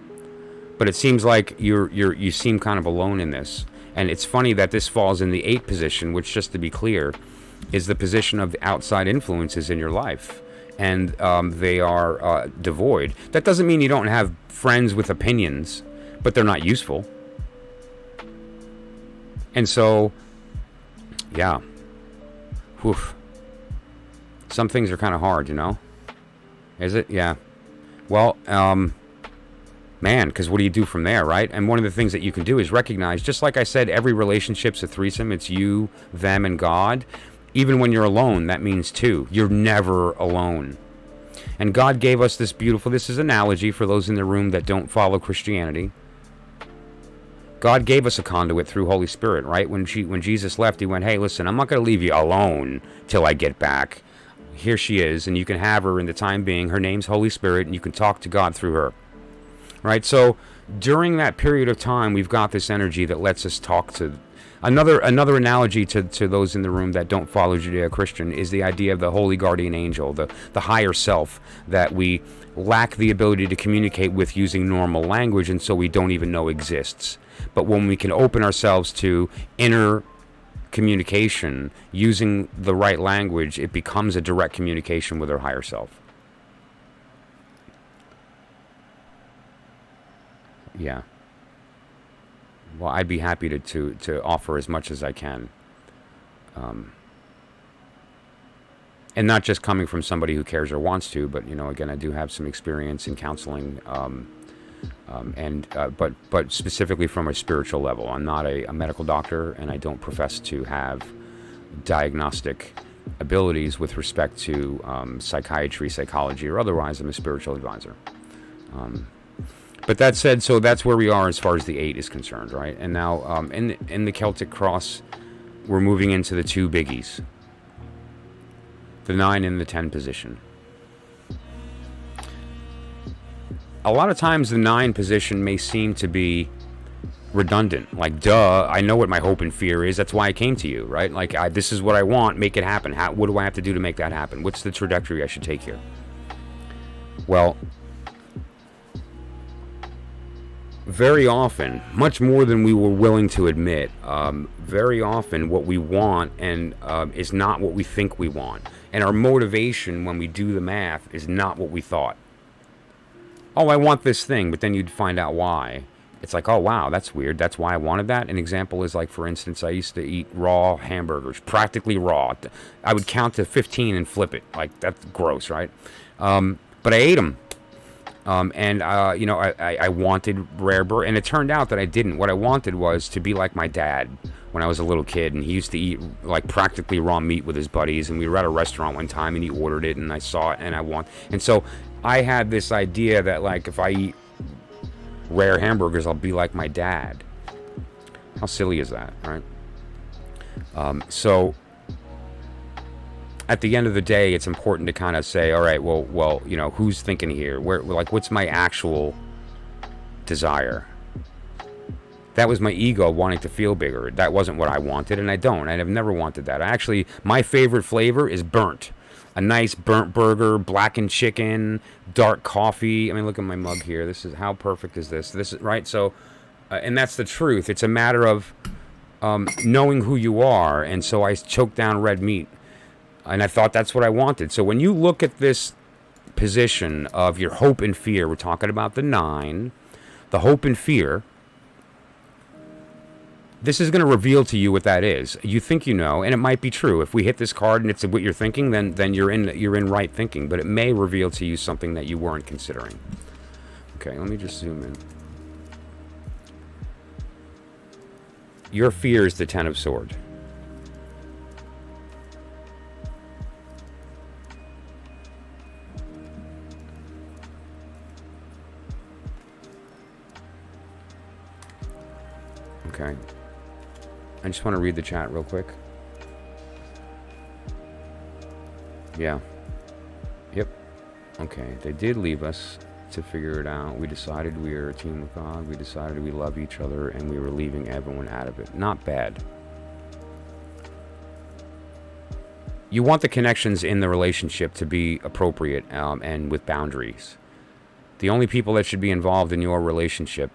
but it seems like you seem kind of alone in this. And it's funny that this falls in the 8th position, which, just to be clear, is the position of the outside influences in your life, and they are devoid. That doesn't mean you don't have friends with opinions, but they're not useful. And so, yeah. Oof. Some things are kind of hard, Is it? Yeah. Well, man, because what do you do from there, right? And one of the things that you can do is recognize, just like I said, every relationship's a threesome. It's you, them, and God. Even when you're alone, that means 2. You're never alone. And God gave us this is analogy for those in the room that don't follow Christianity. God gave us a conduit through Holy Spirit, right? When Jesus left, he went, hey, listen, I'm not going to leave you alone till I get back. Here she is, and you can have her in the time being. Her name's Holy Spirit, and you can talk to God through her, right? So during that period of time, we've got this energy that lets us talk to. Another analogy to those in the room that don't follow Judeo-Christian is the idea of the holy guardian angel, the higher self that we lack the ability to communicate with using normal language, and so we don't even know exists. But when we can open ourselves to inner communication using the right language, it becomes a direct communication with our higher self. Yeah. Well, I'd be happy to offer as much as I can. And not just coming from somebody who cares or wants to, but, again, I do have some experience in counseling, but specifically from a spiritual level. I'm not a medical doctor, and I don't profess to have diagnostic abilities with respect to psychiatry, psychology, or otherwise. I'm a spiritual advisor. But that said, so that's where we are as far as the 8 is concerned, right? And now in the Celtic cross, we're moving into the 2 biggies. The 9 and the 10 position. A lot of times the 9 position may seem to be redundant. Like, duh, I know what my hope and fear is. That's why I came to you, right? Like, this is what I want. Make it happen. What do I have to do to make that happen? What's the trajectory I should take here? Well, very often, much more than we were willing to admit, very often what we want and is not what we think we want. And our motivation when we do the math is not what we thought. Oh, I want this thing, but then you'd find out why. It's like, oh, wow, that's weird. That's why I wanted that. An example is like, for instance, I used to eat raw hamburgers, practically raw. I would count to 15 and flip it. Like, that's gross, right? But I ate them. I wanted rare burger, and it turned out that I didn't. What I wanted was to be like my dad when I was a little kid, and he used to eat like practically raw meat with his buddies, and we were at a restaurant one time, and he ordered it, and I saw it, and so I had this idea that like if I eat rare hamburgers, I'll be like my dad. How silly is that, right? So at the end of the day, it's important to kind of say, all right, well, who's thinking here? What's my actual desire? That was my ego wanting to feel bigger. That wasn't what I wanted, and I don't. I've never wanted that. My favorite flavor is burnt. A nice burnt burger, blackened chicken, dark coffee. I mean, look at my mug here. This is, how perfect is this? This is right. So, and that's the truth. It's a matter of knowing who you are, and so I choked down red meat. And I thought that's what I wanted. So when you look at this position of your hope and fear, we're talking about the 9, the hope and fear, this is going to reveal to you what that is. You think you know, and it might be true. If we hit this card and it's what you're thinking, then you're in right thinking. But it may reveal to you something that you weren't considering. Okay, let me just zoom in. Your fear is the 10 of Swords. Okay. I just want to read the chat real quick. Yeah. Yep. Okay. They did leave us to figure it out. We decided we were a team with God. We decided we love each other, and we were leaving everyone out of it. Not bad. You want the connections in the relationship to be appropriate and with boundaries. The only people that should be involved in your relationship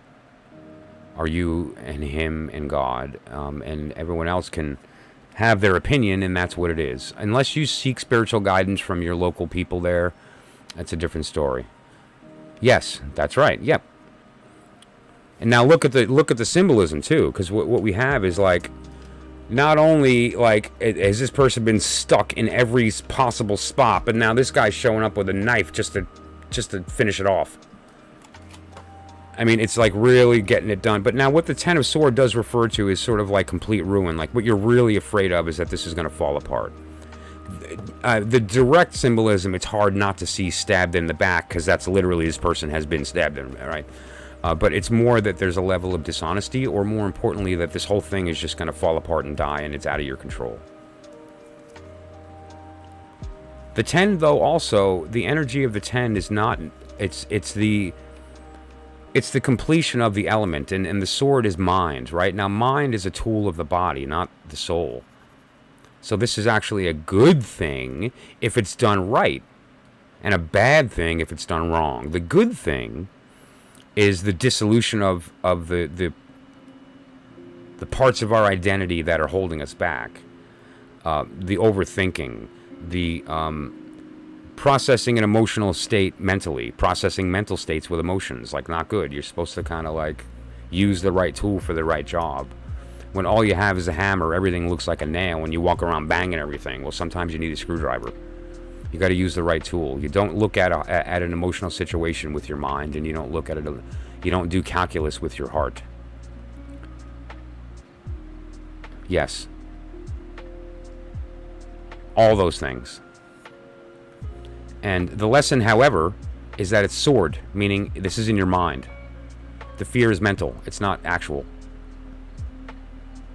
are you and him and God, and everyone else can have their opinion, and that's what it is. Unless you seek spiritual guidance from your local people there, that's a different story. Yes, that's right. Yep. And now look at the symbolism too, because what we have is like, not only like has this person been stuck in every possible spot, but now this guy's showing up with a knife just to finish it off. I mean, it's like really getting it done. But now what the 10 of Swords does refer to is sort of like complete ruin. Like what you're really afraid of is that this is going to fall apart. The direct symbolism, it's hard not to see stabbed in the back, because that's literally this person has been stabbed in, right? But it's more that there's a level of dishonesty, or more importantly, that this whole thing is just going to fall apart and die, and it's out of your control. The 10, though, also, the energy of the 10 is not, it's the completion of the element, and the sword is mind, right? Now, mind is a tool of the body, not the soul. So this is actually a good thing if it's done right, and a bad thing if it's done wrong. The good thing is the dissolution of the parts of our identity that are holding us back, the overthinking, the processing an emotional state mentally, processing mental states with emotions, like not good. You're supposed to kind of like use the right tool for the right job. When all you have is a hammer, everything looks like a nail, and you walk around banging everything. Well, sometimes you need a screwdriver. You got to use the right tool. You don't look at an emotional situation with your mind, and you don't look at it. You don't do calculus with your heart. Yes. All those things. And the lesson, however, is that it's sword, meaning this is in your mind. The fear is mental. It's not actual.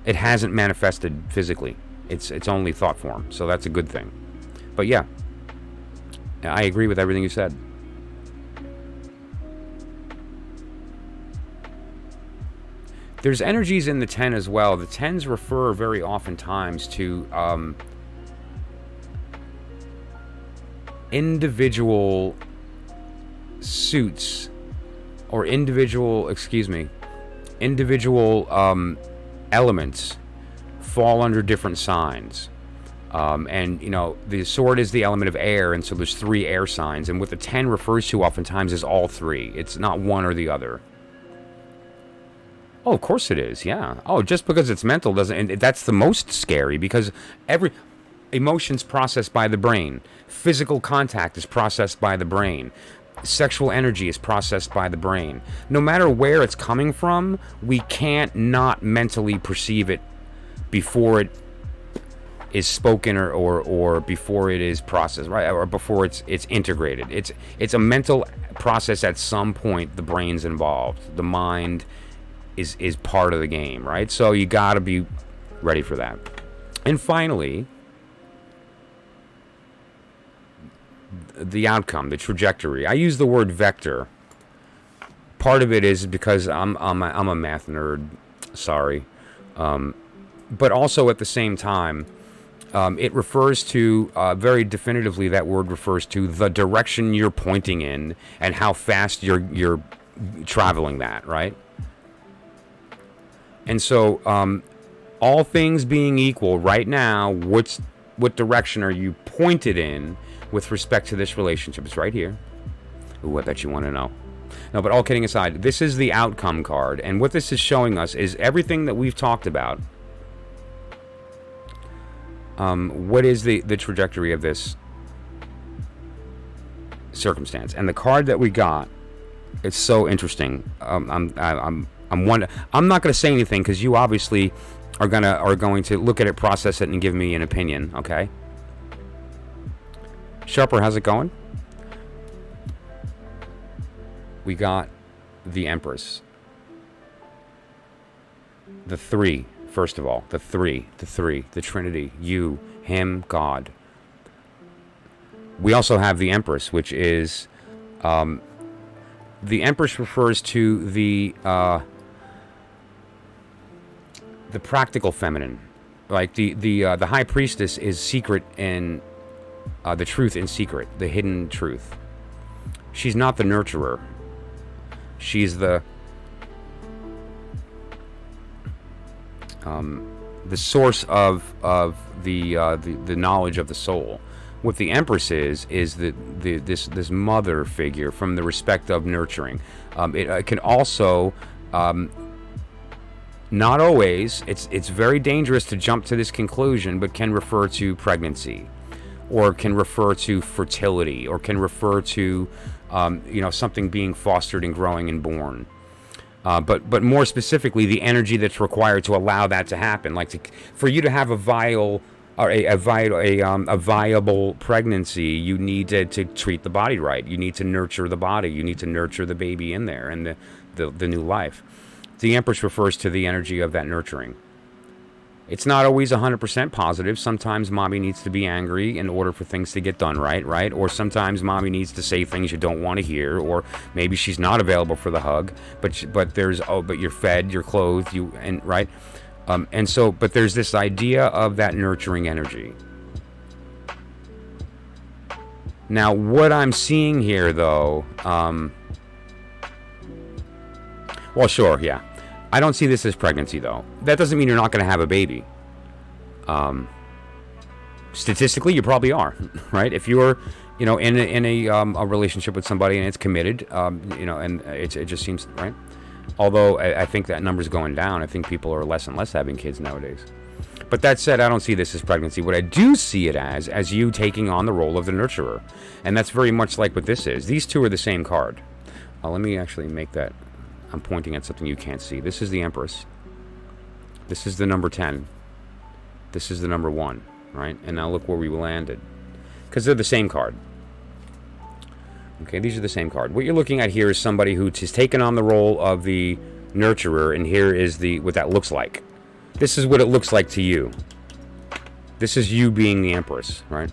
It hasn't manifested physically. It's only thought form. So that's a good thing. But yeah, I agree with everything you said. There's energies in the 10 as well. The 10s refer very oftentimes to individual suits or individual elements fall under different signs. And, you know, the sword is the element of air, and so there's 3 air signs. And what the 10 refers to oftentimes is all 3. It's not one or the other. Oh, of course it is, yeah. Oh, just because it's mental doesn't... And that's the most scary, because every... Emotions processed by the brain. Physical contact is processed by the brain. Sexual energy is processed by the brain. No matter where it's coming from, we can't not mentally perceive it before it is spoken or before it is processed, right? Or before it's integrated. It's a mental process. At some point the brain's involved. The mind is part of the game, right? So you got to be ready for that. And finally, the outcome, the trajectory. I use the word vector. Part of it is because I'm a math nerd, sorry, but also at the same time, it refers to very definitively. That word refers to the direction you're pointing in and how fast you're traveling that, right? And so, all things being equal, right now, what direction are you pointed in with respect to this relationship? It's right here. Ooh, I bet you want to know. No, but all kidding aside, this is the outcome card, and what this is showing us is everything that we've talked about. What is the trajectory of this circumstance? And the card that we got, it's so interesting. I'm not going to say anything because you obviously are going to look at it, process it, and give me an opinion. Okay. Sharper, how's it going? We got the Empress. The 3, first of all. The 3, the Trinity. You, Him, God. We also have the Empress, which is... the Empress refers to the practical feminine. Like the High Priestess is secret in... the truth in secret, the hidden truth. She's not the nurturer. She's the source of the knowledge of the soul. What the Empress is this mother figure from the respect of nurturing. It can also not always. It's very dangerous to jump to this conclusion, but can refer to pregnancy, or can refer to fertility, or can refer to something being fostered and growing and born. But more specifically, the energy that's required to allow that to happen, for you to have a viable pregnancy, you need to treat the body right. You need to nurture the body. You need to nurture the baby in there and the new life. The Empress refers to the energy of that nurturing. It's not always 100% positive. Sometimes mommy needs to be angry in order for things to get done right? Or sometimes mommy needs to say things you don't want to hear, or maybe she's not available for the hug, but you're fed, you're clothed, right? But there's this idea of that nurturing energy. Now, what I'm seeing here, though, well, sure, yeah. I don't see this as pregnancy, though. That doesn't mean you're not going to have a baby. Statistically, you probably are, right? If you're, in a relationship with somebody and it's committed, and it just seems right. Although I think that number's going down. I think people are less and less having kids nowadays. But that said, I don't see this as pregnancy. What I do see it as you taking on the role of the nurturer, and that's very much like what this is. These two are the same card. Let me actually make that. I'm pointing at something you can't see. This is the Empress. This is the number 10. This is the number 1, right? And now look where we landed. Because they're the same card. Okay, these are the same card. What you're looking at here is somebody who has taken on the role of the nurturer, and here is what that looks like. This is what it looks like to you. This is you being the Empress, right?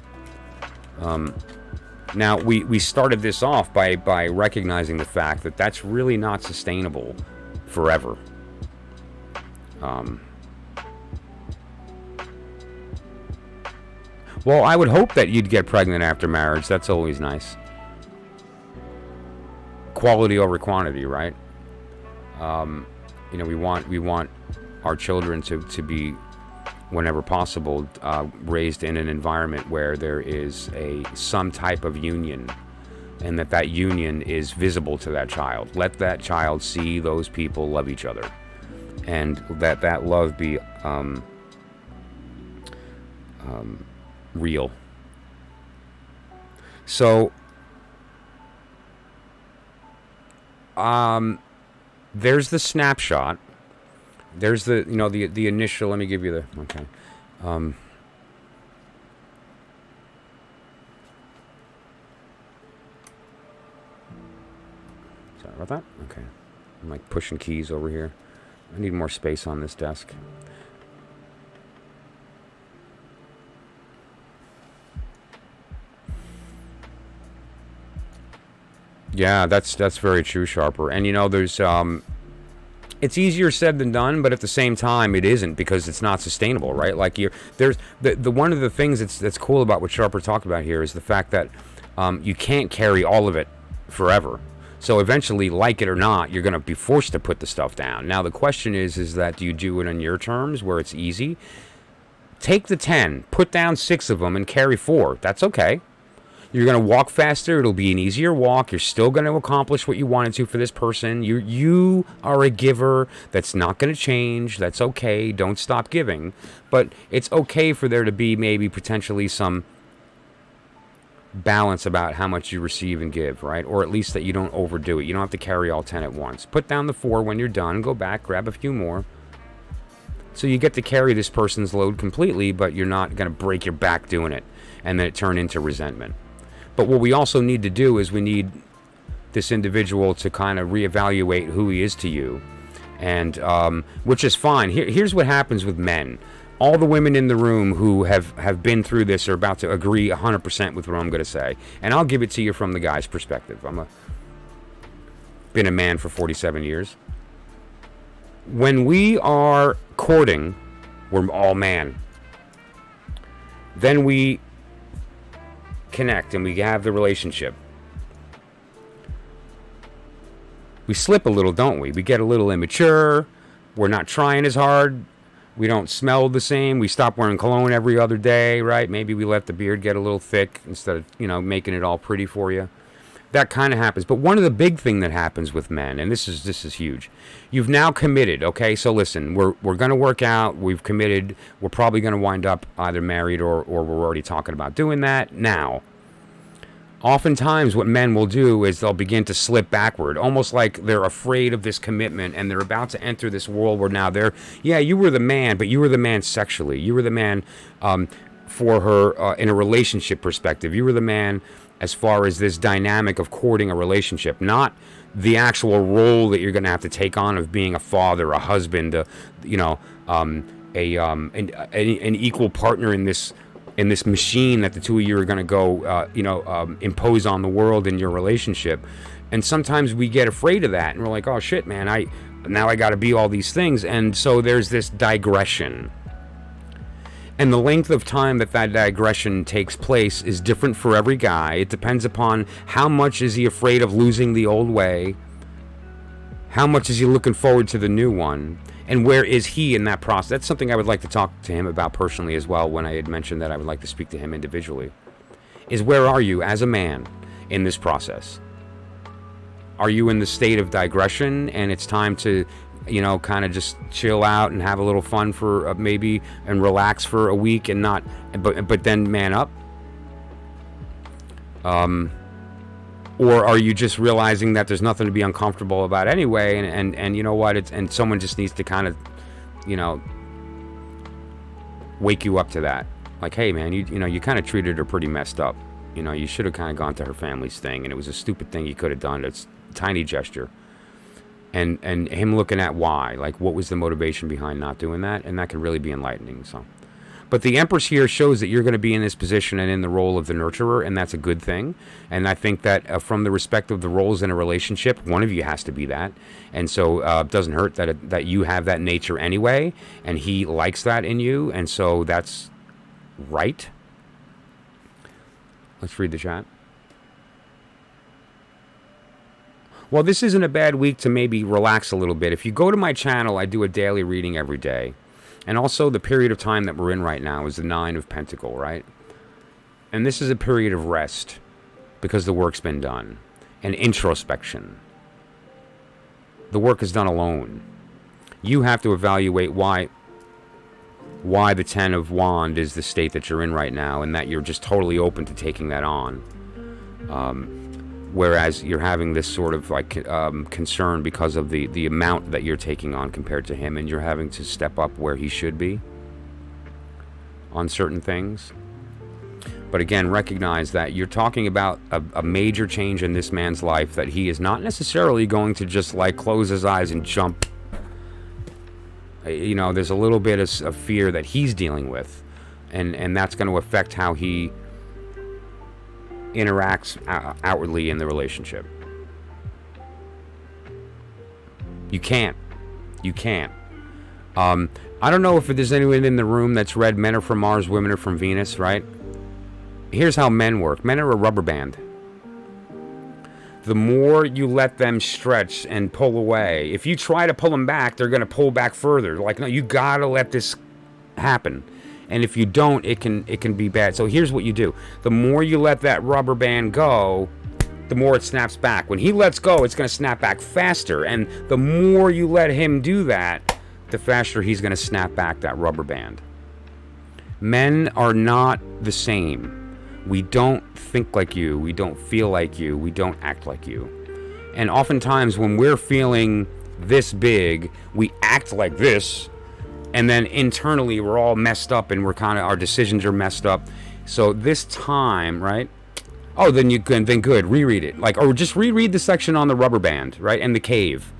Now, we started this off by recognizing the fact that that's really not sustainable forever. Well, I would hope that you'd get pregnant after marriage. That's always nice. Quality over quantity, right? We want our children to be, whenever possible, raised in an environment where there is some type of union, and that union is visible to that child. Let that child see those people love each other, and that love be real. So there's the snapshot. There's the the initial. Let me give you the okay. Sorry about that. Okay, I'm like pushing keys over here. I need more space on this desk. Yeah, that's very true, Sharper. And there's it's easier said than done, but at the same time it isn't, because it's not sustainable, right? Like there's the one of the things that's cool about what Sharper talked about here is the fact that you can't carry all of it forever. So eventually, like it or not, you're going to be forced to put the stuff down. Now the question is that do you do it on your terms where it's easy? Take the 10, put down 6 of them and carry 4. That's okay. You're going to walk faster. It'll be an easier walk. You're still going to accomplish what you wanted to for this person. You are a giver. That's not going to change. That's okay. Don't stop giving. But it's okay for there to be maybe potentially some balance about how much you receive and give, right? Or at least that you don't overdo it. You don't have to carry all 10 at once. Put down the 4 when you're done. Go back, grab a few more. So you get to carry this person's load completely, but you're not going to break your back doing it and then it turn into resentment. But what we also need to do is we need this individual to kind of reevaluate who he is to you, and which is fine. Here's what happens with men. All the women in the room who have been through this are about to agree 100% with what I'm going to say. And I'll give it to you from the guy's perspective. Been a man for 47 years. When we are courting, we're all man. Then we connect and we have the relationship. We slip a little, don't we? We get a little immature. We're not trying as hard. We don't smell the same. We stop wearing cologne every other day, right? Maybe we let the beard get a little thick instead of, making it all pretty for you. That kind of happens. But one of the big thing that happens with men, and this is huge. You've now committed, okay? So listen, we're going to work out. We've committed. We're probably going to wind up either married or we're already talking about doing that now. Oftentimes what men will do is they'll begin to slip backward, almost like they're afraid of this commitment and they're about to enter this world where now you were the man, but you were the man sexually. You were the man for her in a relationship perspective. You were the man as far as this dynamic of courting a relationship, not the actual role that you're going to have to take on of being a father, a husband, an equal partner in this machine that the two of you are going to go, impose on the world in your relationship. And sometimes we get afraid of that, and we're like, oh shit, man, I got to be all these things. And so there's this digression. And the length of time that digression takes place is different for every guy. It depends upon how much is he afraid of losing the old way, how much is he looking forward to the new one, and where is he in that process. That's something I would like to talk to him about personally as well, when I had mentioned that I would like to speak to him individually, is where are you as a man in this process? Are you in the state of digression and it's time to kind of just chill out and have a little fun for maybe and relax for a week and not, but then man up? Or are you just realizing that there's nothing to be uncomfortable about anyway, and you know what, and someone just needs to kind of, wake you up to that. Like, hey man, you kind of treated her pretty messed up. You know, you should have kind of gone to her family's thing, and it was a stupid thing you could have done. It's a tiny gesture. And him looking at why, like what was the motivation behind not doing that, and that can really be enlightening. So, but the Empress here shows that you're going to be in this position and in the role of the nurturer, and that's a good thing. And I think that from the respect of the roles in a relationship, one of you has to be that. And so it doesn't hurt that you have that nature anyway, and he likes that in you, and so that's right. Let's read the chat. Well, this isn't a bad week to maybe relax a little bit. If you go to my channel, I do a daily reading every day. And also the period of time that we're in right now is the 9 of Pentacles, right? And this is a period of rest because the work's been done. And introspection. The work is done alone. You have to evaluate why the 10 of Wands is the state that you're in right now, and that you're just totally open to taking that on. Whereas you're having this sort of like concern because of the amount that you're taking on compared to him, and you're having to step up where he should be on certain things. But again, recognize that you're talking about a major change in this man's life that he is not necessarily going to just like close his eyes and jump. You know, there's a little bit of fear that he's dealing with, and that's going to affect how he interacts outwardly in the relationship. You can't. I don't know if there's anyone in the room that's read Men Are From Mars, Women Are From Venus, right? Here's how men work. Men are a rubber band. The more you let them stretch and pull away, if you try to pull them back, they're going to pull back further. Like, no, you got to let this happen. And if you don't, it can be bad. So here's what you do. The more you let that rubber band go, the more it snaps back. When he lets go, it's going to snap back faster. And the more you let him do that, the faster he's going to snap back that rubber band. Men are not the same. We don't think like you. We don't feel like you. We don't act like you. And oftentimes when we're feeling this big, we act like this. And then internally, we're all messed up, and our decisions are messed up. So this time, right? Oh, then good, reread it. Or just reread the section on the rubber band, right? And the cave.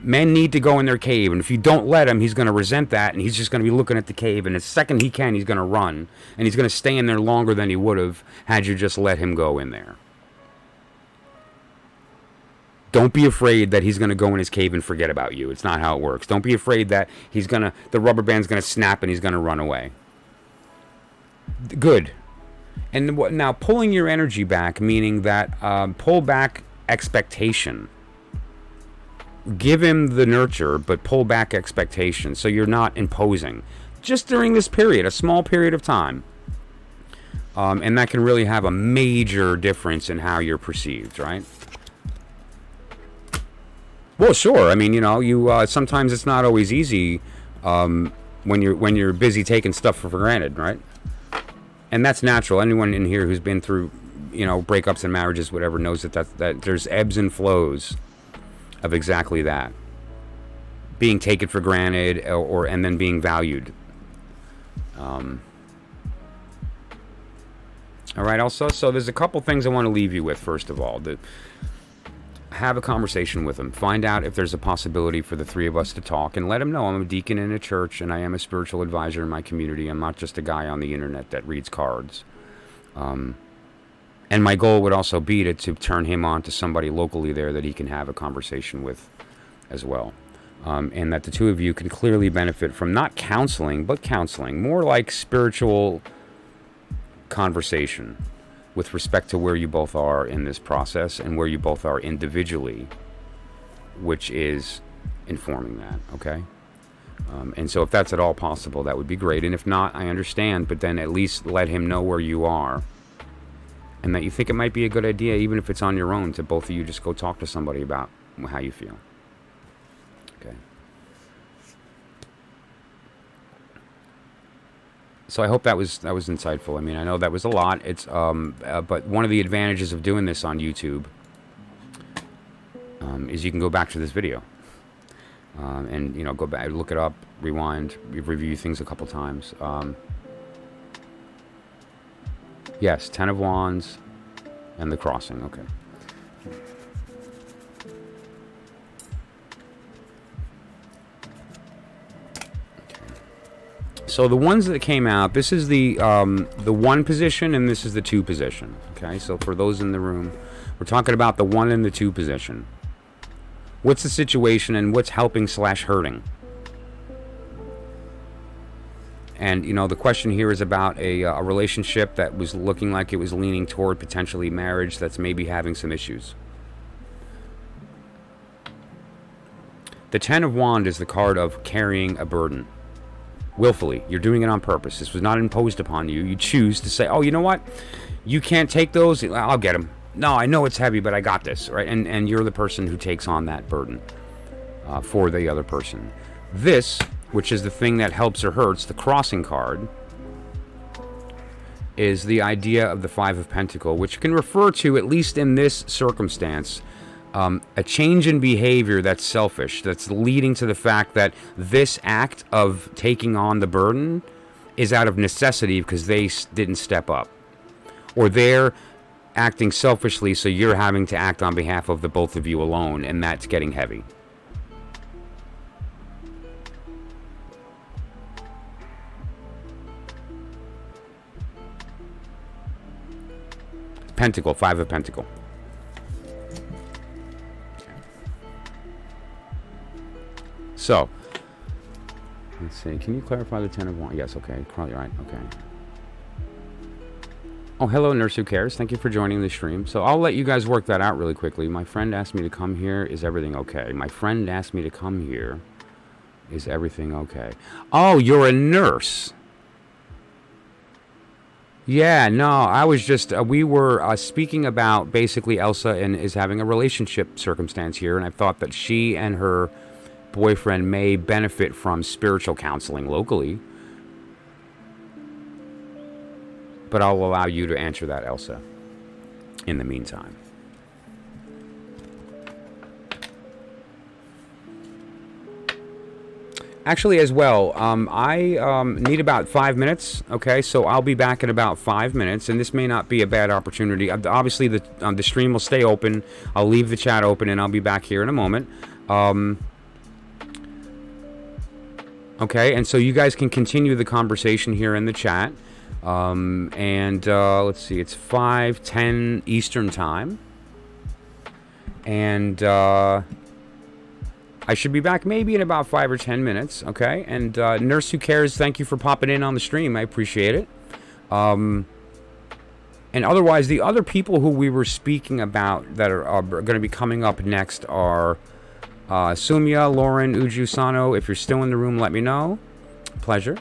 Men need to go in their cave, and if you don't let him, he's going to resent that, and he's just going to be looking at the cave, and the second he can, he's going to run, and he's going to stay in there longer than he would have had you just let him go in there. Don't be afraid that he's going to go in his cave and forget about you. It's not how it works. Don't be afraid that the rubber band's going to snap and he's going to run away. Good. And now pulling your energy back, meaning that pull back expectation. Give him the nurture, but pull back expectation so you're not imposing. Just during this period, a small period of time. And that can really have a major difference in how you're perceived, right? Well, sure. I mean, you sometimes it's not always easy when you're busy taking stuff for granted, right? And that's natural. Anyone in here who's been through, breakups and marriages, whatever, knows that there's ebbs and flows of exactly that. Being taken for granted and then being valued. All right. Also, so there's a couple things I want to leave you with. First of all, have a conversation with him. Find out if there's a possibility for the three of us to talk, and let him know I'm a deacon in a church and I am a spiritual advisor in my community. I'm not just a guy on the internet that reads cards. And my goal would also be to turn him on to somebody locally there that he can have a conversation with as well. And that the two of you can clearly benefit from not counseling, but counseling. More like spiritual conversation with respect to where you both are in this process and where you both are individually, which is informing that, okay? And so if that's at all possible, that would be great. And if not, I understand, but then at least let him know where you are and that you think it might be a good idea, even if it's on your own, to both of you just go talk to somebody about how you feel. Okay. So I hope that was insightful. I mean, I know that was a lot. It's but one of the advantages of doing this on YouTube is you can go back to this video and go back, look it up, rewind, review things a couple times. Yes, Ten of Wands and the crossing. Okay. So the ones that came out, this is the 1 position and this is the 2 position. Okay, so for those in the room, we're talking about the 1 and the 2 position. What's the situation and what's helping / hurting? And, you know, the question here is about a relationship that was looking like it was leaning toward potentially marriage that's maybe having some issues. The Ten of Wands is the card of carrying a burden. Willfully. You're doing it on purpose. This was not imposed upon you. You choose to say, oh, you know what? You can't take those. I'll get them. No, I know it's heavy, but I got this. Right? And you're the person who takes on that burden for the other person. This, which is the thing that helps or hurts, the crossing card, is the idea of the Five of Pentacles, which can refer to, at least in this circumstance, a change in behavior that's selfish, that's leading to the fact that this act of taking on the burden is out of necessity because they didn't step up. Or they're acting selfishly, so you're having to act on behalf of the both of you alone, and that's getting heavy. Pentacle, Five of Pentacles. So, let's see. Can you clarify the Ten of Wands? Yes, okay. Probably right. Okay. Oh, hello, Nurse Who Cares. Thank you for joining the stream. So I'll let you guys work that out really quickly. My friend asked me to come here. Is everything okay? My friend asked me to come here. Is everything okay? Oh, you're a nurse. Yeah, no, I was just, we were speaking about basically Elsa and is having a relationship circumstance here, and I thought that she and her boyfriend may benefit from spiritual counseling locally. But I'll allow you to answer that, Elsa, in the meantime. Actually, as well, I need about 5 minutes, okay? So I'll be back in about 5 minutes, and this may not be a bad opportunity. Obviously, the stream will stay open. I'll leave the chat open, and I'll be back here in a moment. Okay, and so you guys can continue the conversation here in the chat. Let's see, it's 5:10 Eastern Time. And I should be back maybe in about 5 or 10 minutes, okay? And Nurse Who Cares, thank you for popping in on the stream. I appreciate it. And otherwise, the other people who we were speaking about that are going to be coming up next are Sumya, Lauren, Uju, Sano. If you're still in the room, let me know. Pleasure.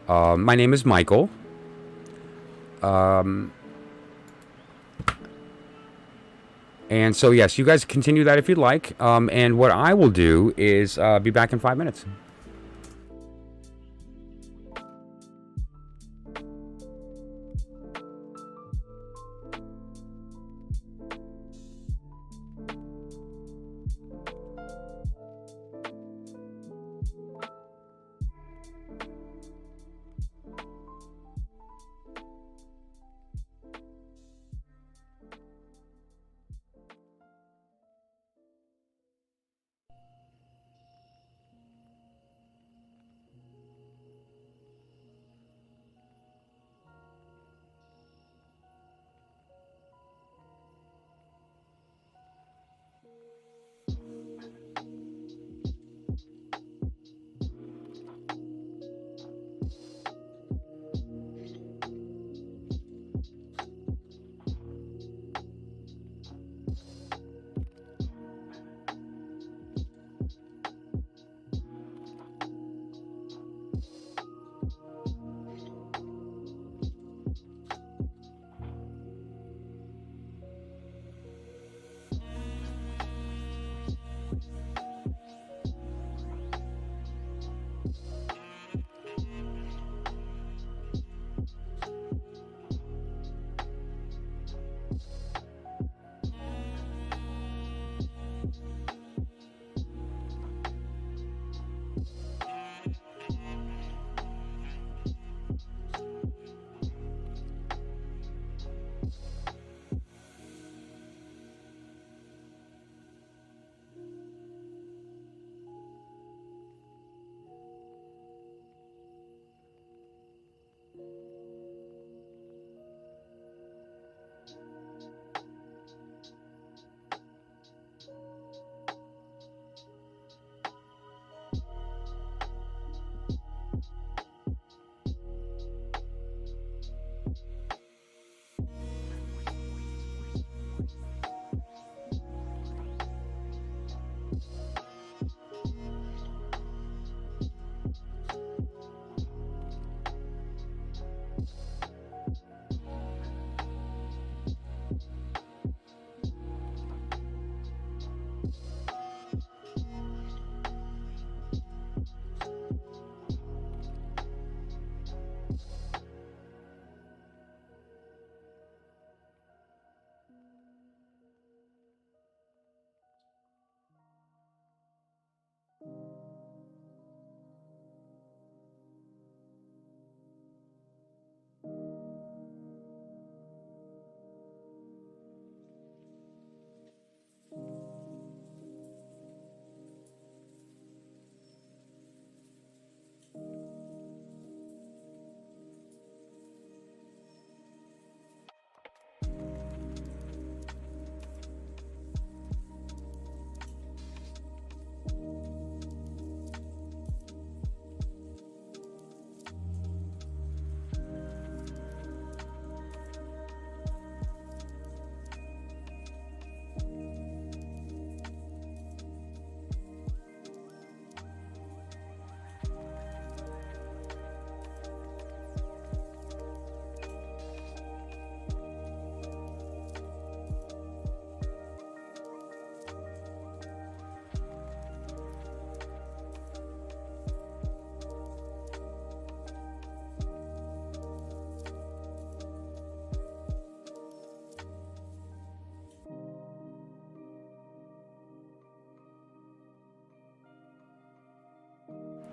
My name is Michael. And so, yes, you guys continue that if you'd like. And what I will do is be back in 5 minutes.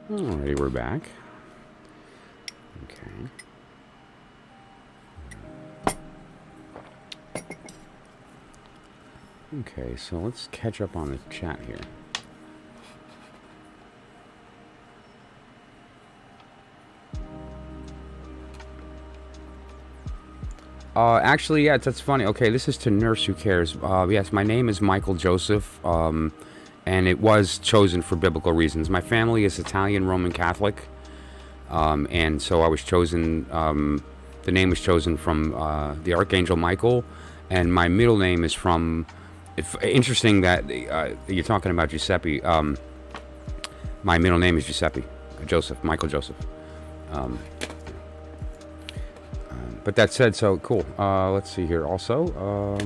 Alrighty, we're back. Okay. Okay, so let's catch up on the chat here. Actually, yeah, that's funny. Okay, this is to Nurse Who Cares. Yes, my name is Michael Joseph, and it was chosen for biblical reasons. My family is Italian Roman Catholic, and so I was chosen, the name was chosen from the Archangel Michael, and my middle name is from, interesting that you're talking about Giuseppe. My middle name is Giuseppe, Joseph, Michael Joseph. But that said, so cool. Let's see here also.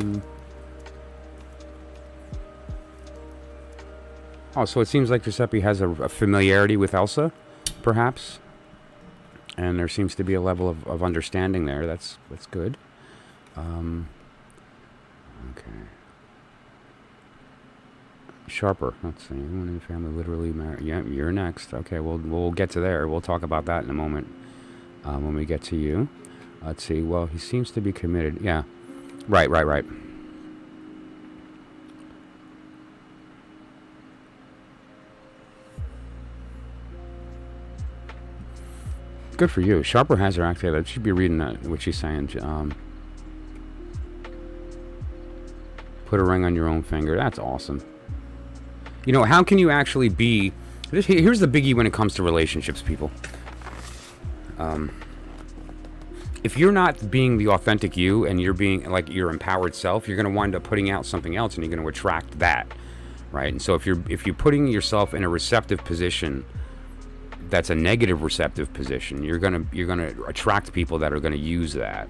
Oh, so it seems like Giuseppe has a familiarity with Elsa, perhaps. And there seems to be a level of understanding there. That's good. Okay. Sharper. Let's see. Anyone in the family literally married? Yeah, you're next. Okay, we'll get to there. We'll talk about that in a moment when we get to you. Let's see. Well, he seems to be committed. Yeah. Right. Good for you. Sharper has her active. I should be reading that, what she's saying. Put a ring on your own finger. That's awesome. You know, how can you actually be... Here's the biggie when it comes to relationships, people. If you're not being the authentic you and you're being like your empowered self, you're going to wind up putting out something else and you're going to attract that, right? And so if you're putting yourself in a receptive position, that's a negative receptive position, you're going to attract people that are going to use that.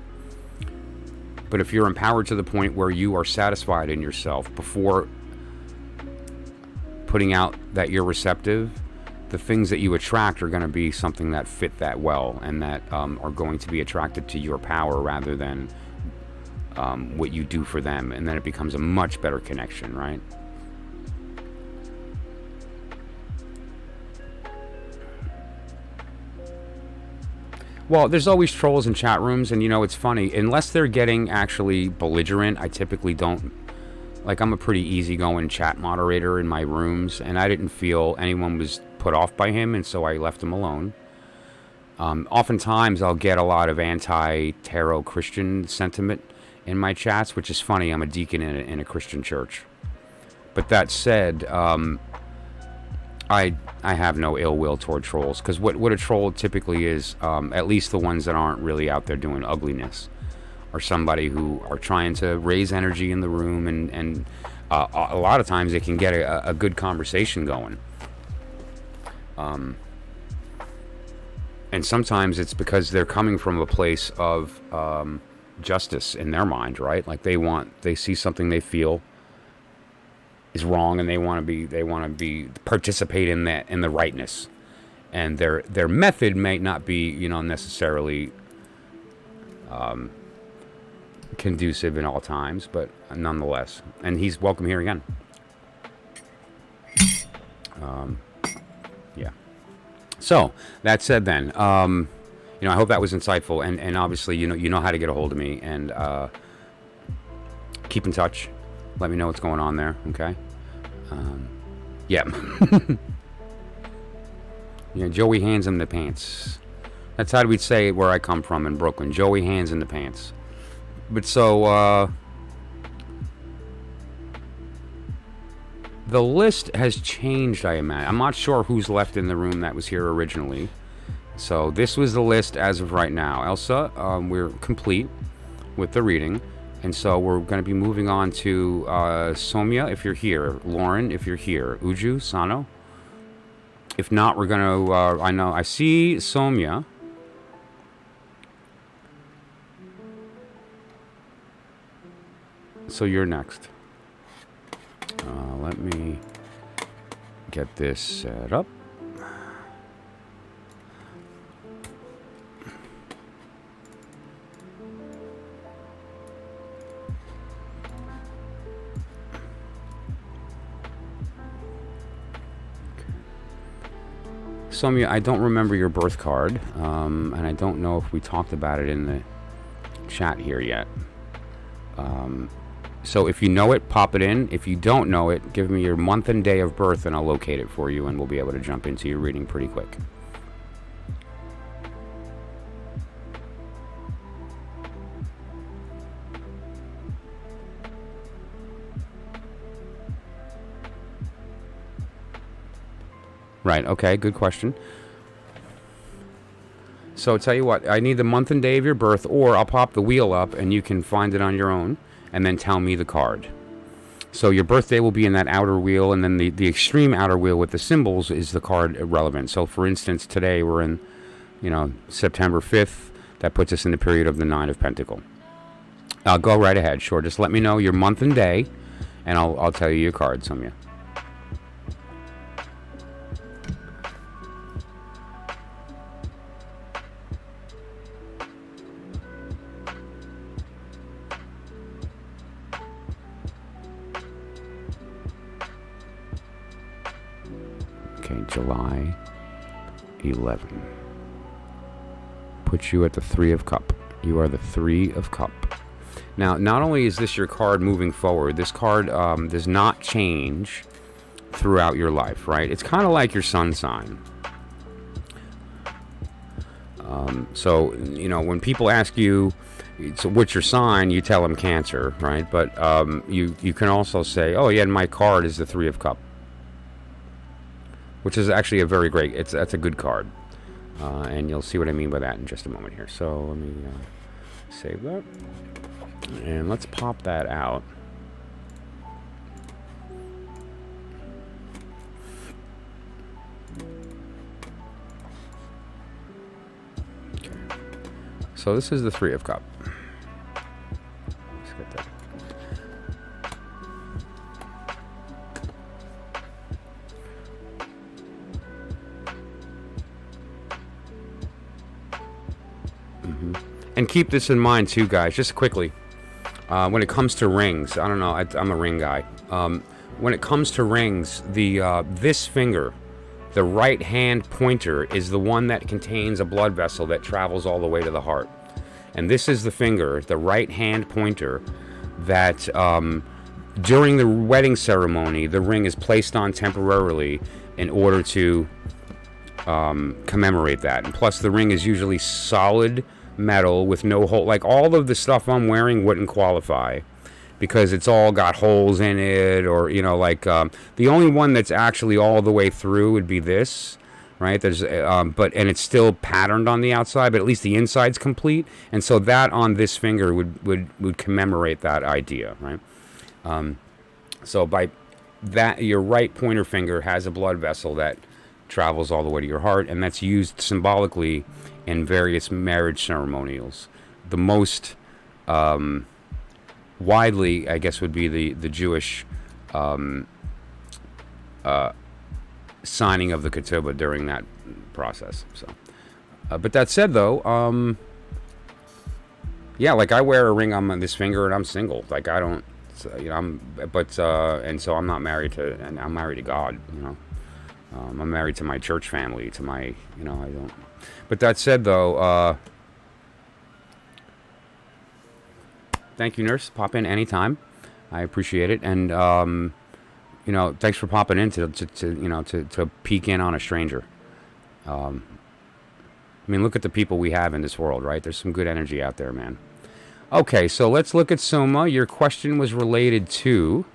But if you're empowered to the point where you are satisfied in yourself before putting out that you're receptive, the things that you attract are going to be something that fit that well and that are going to be attracted to your power rather than what you do for them. And then it becomes a much better connection, right? Well, there's always trolls in chat rooms, and you know, it's funny. Unless they're getting actually belligerent, I typically don't. Like, I'm a pretty easygoing chat moderator in my rooms, and I didn't feel anyone was put off by him, and so I left him alone. Oftentimes, I'll get a lot of anti-tarot Christian sentiment in my chats, which is funny. I'm a deacon in a Christian church. But that said, I have no ill will toward trolls, because what a troll typically is, at least the ones that aren't really out there doing ugliness, or somebody who are trying to raise energy in the room, and a lot of times they can get a good conversation going. And sometimes it's because they're coming from a place of justice in their mind, right? Like they see something they feel is wrong, and they want to participate in that, in the rightness. And their method may not be, you know, necessarily conducive in all times, but nonetheless. And he's welcome here again. Yeah. So that said, then, you know, I hope that was insightful, and obviously, you know how to get a hold of me, and keep in touch. Let me know what's going on there, okay? Yeah. Yeah, Joey hands him the pants. That's how we'd say it where I come from in Brooklyn. Joey hands in the pants. But so, the list has changed, I imagine. I'm not sure who's left in the room that was here originally. So this was the list as of right now. Elsa, we're complete with the reading. And so we're going to be moving on to Somya, if you're here. Lauren, if you're here. Uju, Sano. If not, we're going to... I see Somya. So you're next. Let me get this set up. Somya, I don't remember your birth card, and I don't know if we talked about it in the chat here yet. So if you know it, pop it in. If you don't know it, give me your month and day of birth, and I'll locate it for you, and we'll be able to jump into your reading pretty quick. Right, okay, good question. So tell you what, I need the month and day of your birth, or I'll pop the wheel up and you can find it on your own and then tell me the card. So your birthday will be in that outer wheel, and then the extreme outer wheel with the symbols is the card relevant. So for instance, today we're in, September 5th. That puts us in the period of the 9 of Pentacles. Go right ahead, sure. Just let me know your month and day, and I'll tell you your card, Somya. July 11. Puts you at the 3 of Cup. You are the 3 of Cup. Now, not only is this your card moving forward, this card does not change throughout your life, right? It's kind of like your sun sign. So, when people ask you, so what's your sign, you tell them Cancer, right? But you can also say, oh yeah, my card is the 3 of Cup. Which is actually a very great, that's a good card. And you'll see what I mean by that in just a moment here. So let me save that. And let's pop that out. Okay. So this is the 3 of Cup. Let's get that. And keep this in mind too, guys, just quickly. When it comes to rings, I don't know, I'm a ring guy. When it comes to rings, this finger, the right hand pointer, is the one that contains a blood vessel that travels all the way to the heart. And this is the finger, the right hand pointer, that during the wedding ceremony, the ring is placed on temporarily in order to commemorate that. And plus, the ring is usually solid metal with no hole. Like, all of the stuff I'm wearing wouldn't qualify because it's all got holes in it, or the only one that's actually all the way through would be this, right? There's and it's still patterned on the outside, but at least the inside's complete, and so that on this finger would commemorate that idea, right? So by that, your right pointer finger has a blood vessel that travels all the way to your heart, and that's used symbolically in various marriage ceremonials. The most widely, I guess, would be the Jewish signing of the ketubah during that process. So, but that said, though, yeah, like I wear a ring on this finger, and I'm single. Like I don't, and so I'm not married to, and I'm married to God. I'm married to my church family, to my, I don't. But that said, though, thank you, nurse. Pop in anytime. I appreciate it. And, thanks for popping in to peek in on a stranger. Look at the people we have in this world, right? There's some good energy out there, man. Okay, so let's look at Soma. Your question was related to...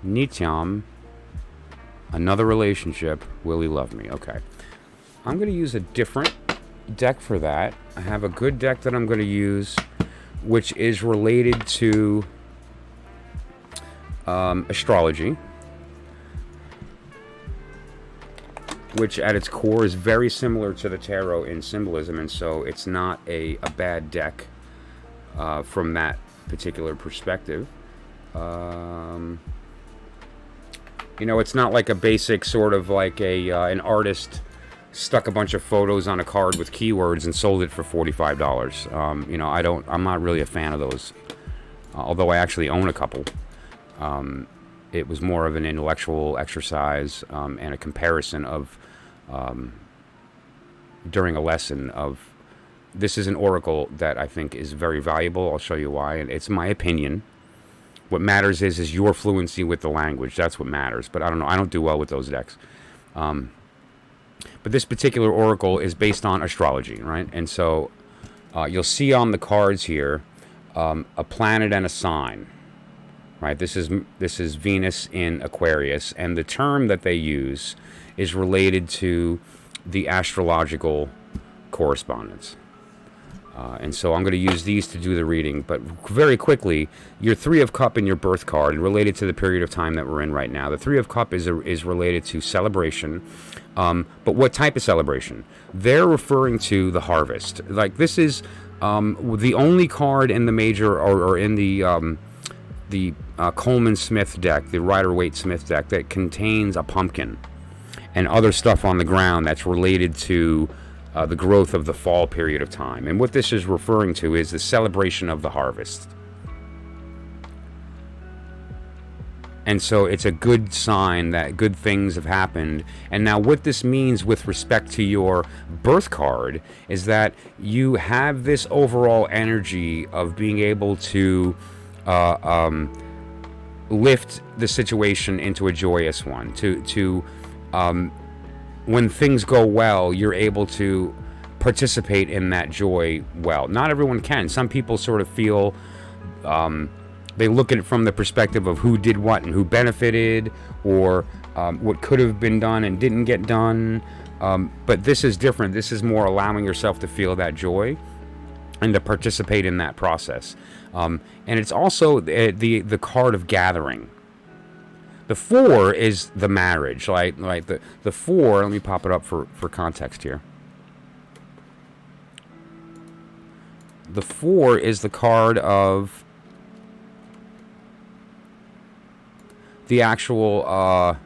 Nityam, another relationship, will he love me? Okay. I'm going to use a different deck for that. I have a good deck that I'm going to use, which is related to astrology, which at its core is very similar to the tarot in symbolism, and so it's not a bad deck from that particular perspective. It's not like a basic sort of like an artist stuck a bunch of photos on a card with keywords and sold it for $45. I'm not really a fan of those, although I actually own a couple. it was more of an intellectual exercise and a comparison of during a lesson of this is an oracle that I think is very valuable. I'll show you why, and it's my opinion. What matters is your fluency with the language. That's what matters. But I don't know. I don't do well with those decks. But this particular oracle is based on astrology, right? And so you'll see on the cards here a planet and a sign, right? This is Venus in Aquarius, and the term that they use is related to the astrological correspondence. And so I'm going to use these to do the reading. But very quickly, your Three of Cup in your birth card, and related to the period of time that we're in right now. The Three of Cup is related to celebration. But what type of celebration? They're referring to the harvest. Like, this is the only card in the major or in the Coleman-Smith deck, the Rider-Waite-Smith deck, that contains a pumpkin and other stuff on the ground that's related to the growth of the fall period of time. And what this is referring to is the celebration of the harvest. And so it's a good sign that good things have happened. And now what this means with respect to your birth card is that you have this overall energy of being able to lift the situation into a joyous one. When things go well, you're able to participate in that joy well. Not everyone can. Some people sort of feel they look at it from the perspective of who did what and who benefited, or what could have been done and didn't get done. But this is different. This is more allowing yourself to feel that joy and to participate in that process. And it's also the card of gathering. The 4 is the marriage, like the 4. Let me pop it up for context here. The 4 is the card of the actual.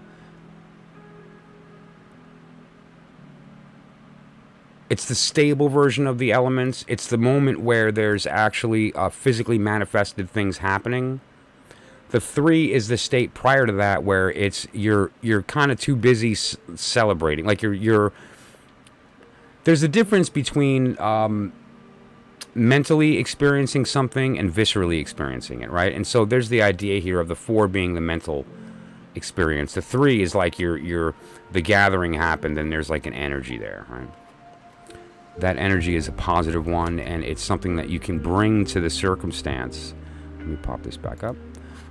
It's the stable version of the elements. It's the moment where there's actually physically manifested things happening. The 3 is the state prior to that, where it's you're kind of too busy celebrating. Like you're. There's a difference between mentally experiencing something and viscerally experiencing it, right? And so there's the idea here of the 4 being the mental experience. The 3 is like the gathering happened, and there's like an energy there, right? That energy is a positive one, and it's something that you can bring to the circumstance. Let me pop this back up.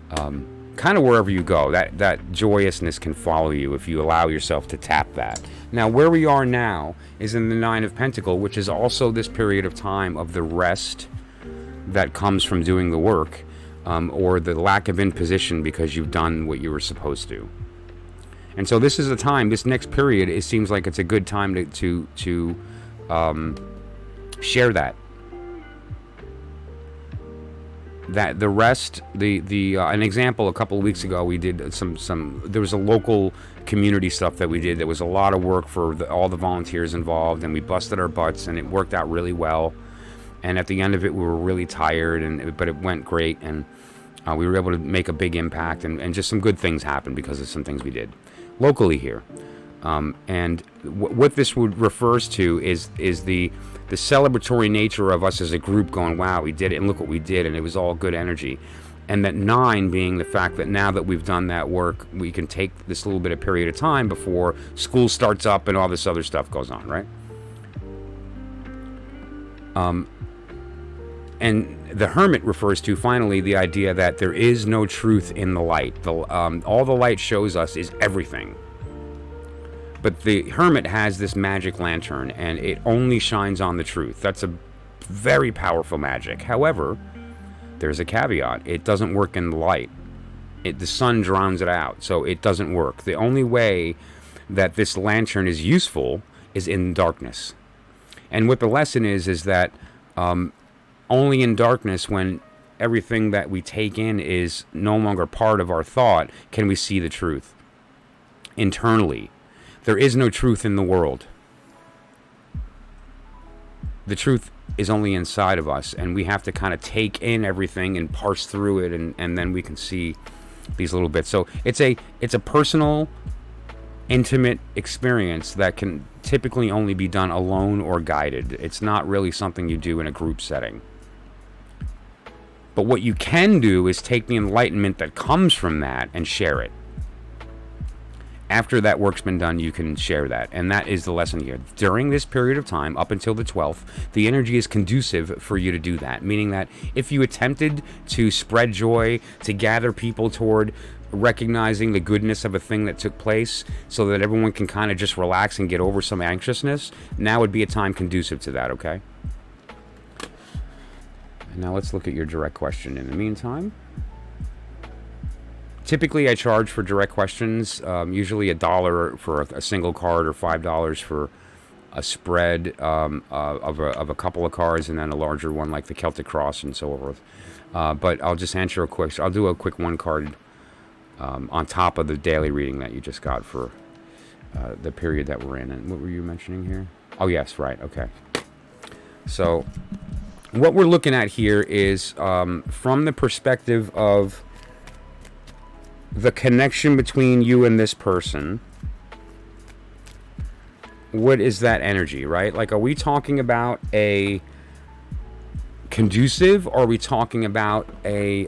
Kind of wherever you go, that joyousness can follow you if you allow yourself to tap that. Now, where we are now is in the 9 of Pentacles, which is also this period of time of the rest that comes from doing the work, or the lack of imposition because you've done what you were supposed to. And so this is a time, this next period, it seems like it's a good time to share that. That the rest, an example, a couple of weeks ago we did some there was a local community stuff that we did. There was a lot of work for all the volunteers involved, and we busted our butts, and it worked out really well. And at the end of it, we were really tired, but it went great, and we were able to make a big impact, and just some good things happened because of some things we did locally here. And what this refers to is the celebratory nature of us as a group going, wow, we did it, and look what we did, and it was all good energy. And that 9 being the fact that now that we've done that work, we can take this little bit of period of time before school starts up and all this other stuff goes on, right? And the Hermit refers to, finally, the idea that there is no truth in the light. All the light shows us is everything. But the Hermit has this magic lantern, and it only shines on the truth. That's a very powerful magic. However, there's a caveat. It doesn't work in the light. The sun drowns it out, so it doesn't work. The only way that this lantern is useful is in darkness. And what the lesson is that only in darkness, when everything that we take in is no longer part of our thought, can we see the truth internally. There is no truth in the world. The truth is only inside of us, and we have to kind of take in everything and parse through it, and then we can see these little bits. So it's a personal, intimate experience that can typically only be done alone or guided. It's not really something you do in a group setting. But what you can do is take the enlightenment that comes from that and share it. After that work's been done, you can share that. And that is the lesson here. During this period of time, up until the 12th, the energy is conducive for you to do that. Meaning that if you attempted to spread joy, to gather people toward recognizing the goodness of a thing that took place so that everyone can kind of just relax and get over some anxiousness, now would be a time conducive to that, okay? And now let's look at your direct question in the meantime. Typically, I charge for direct questions, usually $1 for a single card or $5 for a spread of a couple of cards, and then a larger one like the Celtic cross and so forth. But I'll just answer a quick. I'll do a quick one card on top of the daily reading that you just got for the period that we're in. And what were you mentioning here? Oh yes, right. Okay. So what we're looking at here is from the perspective of the connection between you and this person. What is that energy, right? Like, are we talking about a conducive, or are we talking about a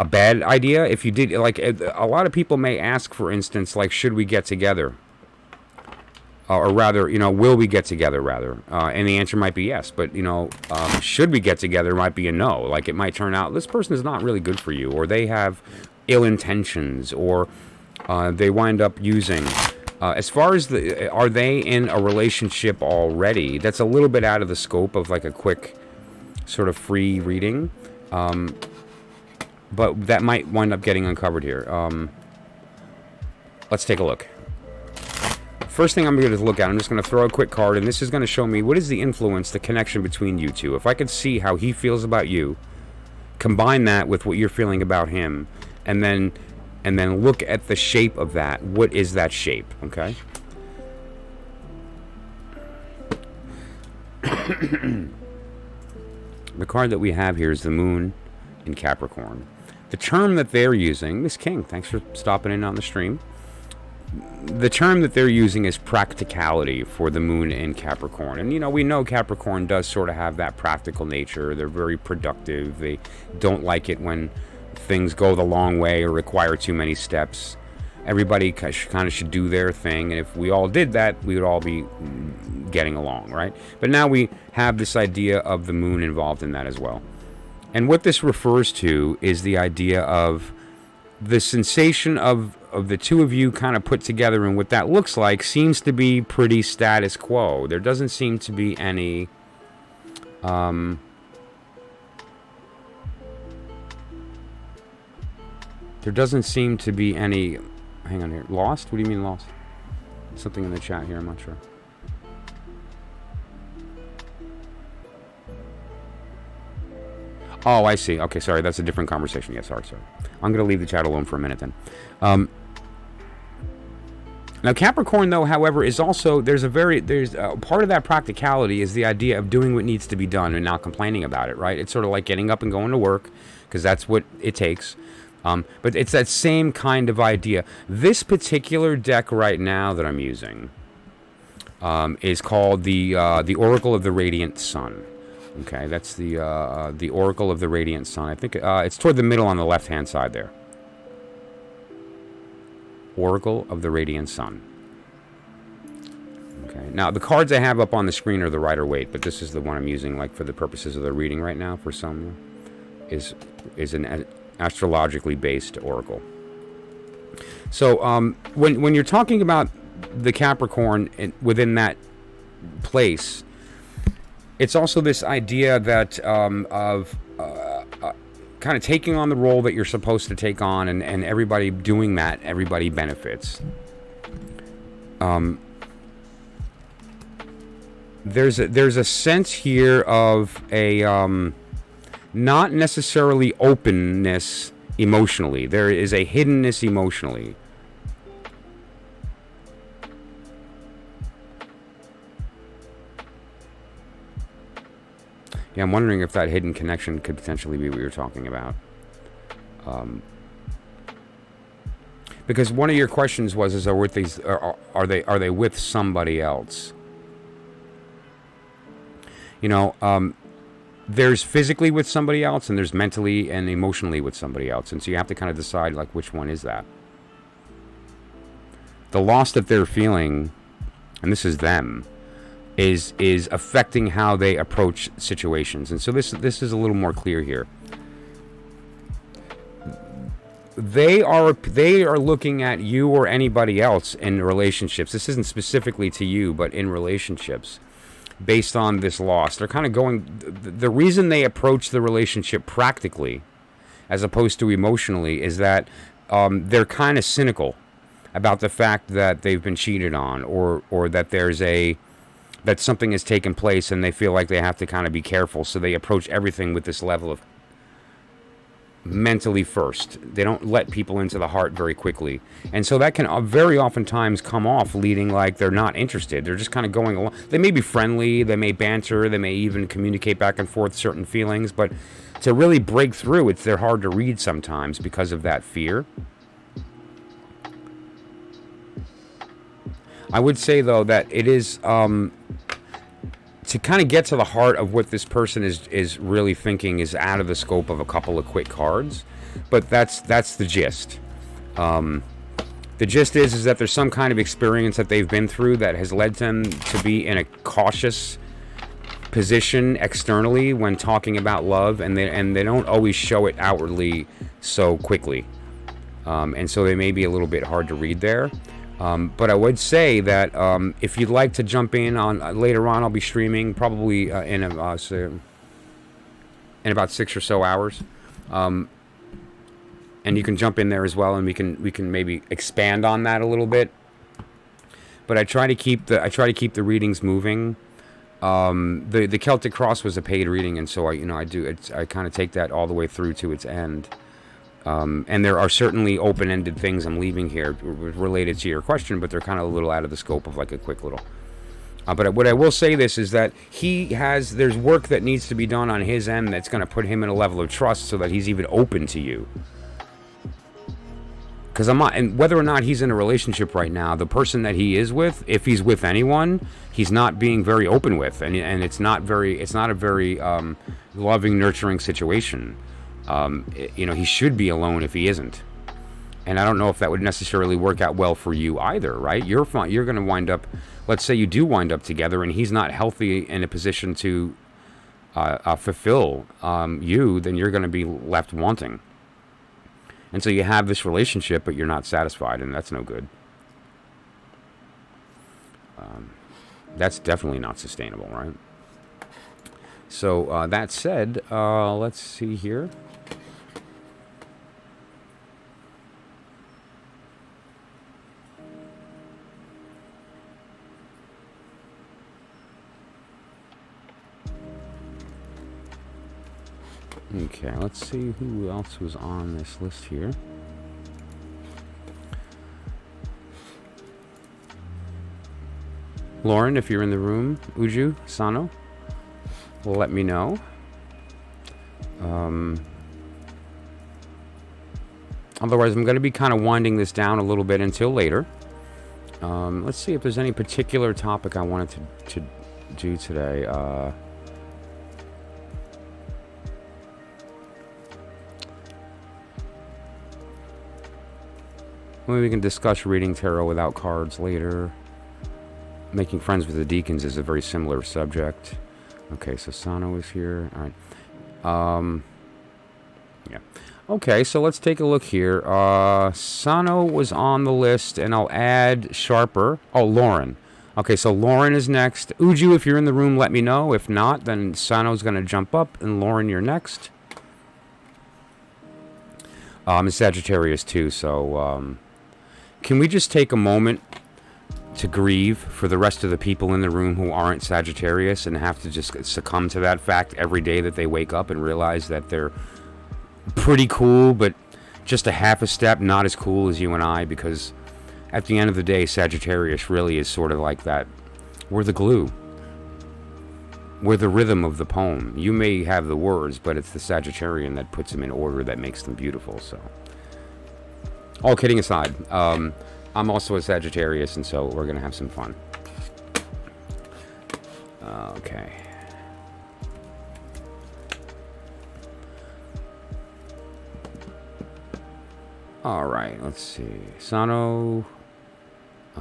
bad idea? If you did, like, a lot of people may ask, for instance, like, should we get together? Or rather, you know, will we get together, rather? And the answer might be yes, but, you know, should we get together might be a no. Like, it might turn out this person is not really good for you, or they have ill intentions, or they wind up using. As far as are they in a relationship already? That's a little bit out of the scope of like a quick sort of free reading. But that might wind up getting uncovered here. Let's take a look. First thing I'm going to look at, I'm just going to throw a quick card, and this is going to show me what is the influence, the connection between you two. If I could see how he feels about you, combine that with what you're feeling about him, and then look at the shape of that. What is that shape? Okay. The card that we have here is the Moon in Capricorn. The term that they're using, Miss King, thanks for stopping in on the stream. The term that they're using is practicality for the Moon in Capricorn. And, you know, we know Capricorn does sort of have that practical nature. They're very productive. They don't like it when things go the long way or require too many steps. Everybody kind of should do their thing. And if we all did that, we would all be getting along, right? But now we have this idea of the Moon involved in that as well. And what this refers to is the idea of the sensation of the two of you kind of put together, and what that looks like seems to be pretty status quo. There doesn't seem to be any there doesn't seem to be any, hang on here, lost? What do you mean lost? Something in the chat here, I'm not sure. Oh, I see. Okay, sorry, that's a different conversation. Yeah, sorry. I'm going to leave the chat alone for a minute then. Now, Capricorn, though, however, is also, there's part of that practicality is the idea of doing what needs to be done and not complaining about it, right? It's sort of like getting up and going to work, because that's what it takes. But it's that same kind of idea. This particular deck right now that I'm using is called the Oracle of the Radiant Sun. Okay, that's the Oracle of the Radiant Sun. I think it's toward the middle on the left-hand side there. Oracle of the Radiant Sun. Okay, now the cards I have up on the screen are the Rider-Waite, but this is the one I'm using, like, for the purposes of the reading right now. For some, is an astrologically based oracle. So when you're talking about the Capricorn within that place, it's also this idea that of kind of taking on the role that you're supposed to take on, and everybody doing that, everybody benefits. There's a sense here of a not necessarily openness emotionally. There is a hiddenness emotionally. Yeah, I'm wondering if that hidden connection could potentially be what you're talking about. Because one of your questions was, is are they with somebody else? You know, there's physically with somebody else, and there's mentally and emotionally with somebody else, and so you have to kind of decide, like, which one is that. The loss that they're feeling, and this is them, is affecting how they approach situations, and so this is a little more clear here. They are looking at you or anybody else in relationships. This isn't specifically to you, but in relationships, based on this loss. They're kind of going. The reason they approach the relationship practically, as opposed to emotionally, is that they're kind of cynical about the fact that they've been cheated on, or that that something has taken place, and they feel like they have to kind of be careful. So they approach everything with this level of mentally first. They don't let people into the heart very quickly, and so that can very oftentimes come off leading like they're not interested. They're just kind of going along. They may be friendly, they may banter, they may even communicate back and forth certain feelings, but to really break through, they're hard to read sometimes because of that fear. I would say though that it is to kind of get to the heart of what this person is really thinking is out of the scope of a couple of quick cards, but that's the gist. The gist is that there's some kind of experience that they've been through that has led them to be in a cautious position externally when talking about love, and they don't always show it outwardly so quickly, and so they may be a little bit hard to read there. But I would say that if you'd like to jump in on later on, I'll be streaming probably in about 6 or so hours, and you can jump in there as well, and we can maybe expand on that a little bit. But I try to keep the readings moving. The Celtic Cross was a paid reading, and so I kind of take that all the way through to its end. And there are certainly open-ended things I'm leaving here related to your question, but they're kind of a little out of the scope of like a quick little. But what I will say this is that there's work that needs to be done on his end that's going to put him in a level of trust so that he's even open to you. Because I'm not, and whether or not he's in a relationship right now, the person that he is with, if he's with anyone, he's not being very open with, and it's not a very loving, nurturing situation. He should be alone if he isn't, and I don't know if that would necessarily work out well for you either, right? You're going to wind up, let's say you do wind up together, and he's not healthy in a position to fulfill you, then you're going to be left wanting, and so you have this relationship, but you're not satisfied, and that's no good. That's definitely not sustainable, right? So that said, let's see here. Okay, let's see who else was on this list here. Lauren, if you're in the room, Uju, Sano, will let me know. Otherwise, I'm going to be kind of winding this down a little bit until later. Let's see if there's any particular topic I wanted to do today. Maybe we can discuss reading tarot without cards later. Making friends with the Deacons is a very similar subject. Okay, so Sano is here. All right. Yeah. Okay, so let's take a look here. Sano was on the list, and I'll add Sharper. Oh, Lauren. Okay, so Lauren is next. Uju, if you're in the room, let me know. If not, then Sano's going to jump up, and Lauren, you're next. I'm a Sagittarius, too, so can we just take a moment to grieve for the rest of the people in the room who aren't Sagittarius and have to just succumb to that fact every day that they wake up and realize that they're pretty cool, but just a half a step not as cool as you and I, because at the end of the day, Sagittarius really is sort of like that. We're the glue. We're the rhythm of the poem. You may have the words, but it's the Sagittarian that puts them in order that makes them beautiful. So, all kidding aside, I'm also a Sagittarius, and so we're gonna have some fun. Okay. All right. Let's see. Sano.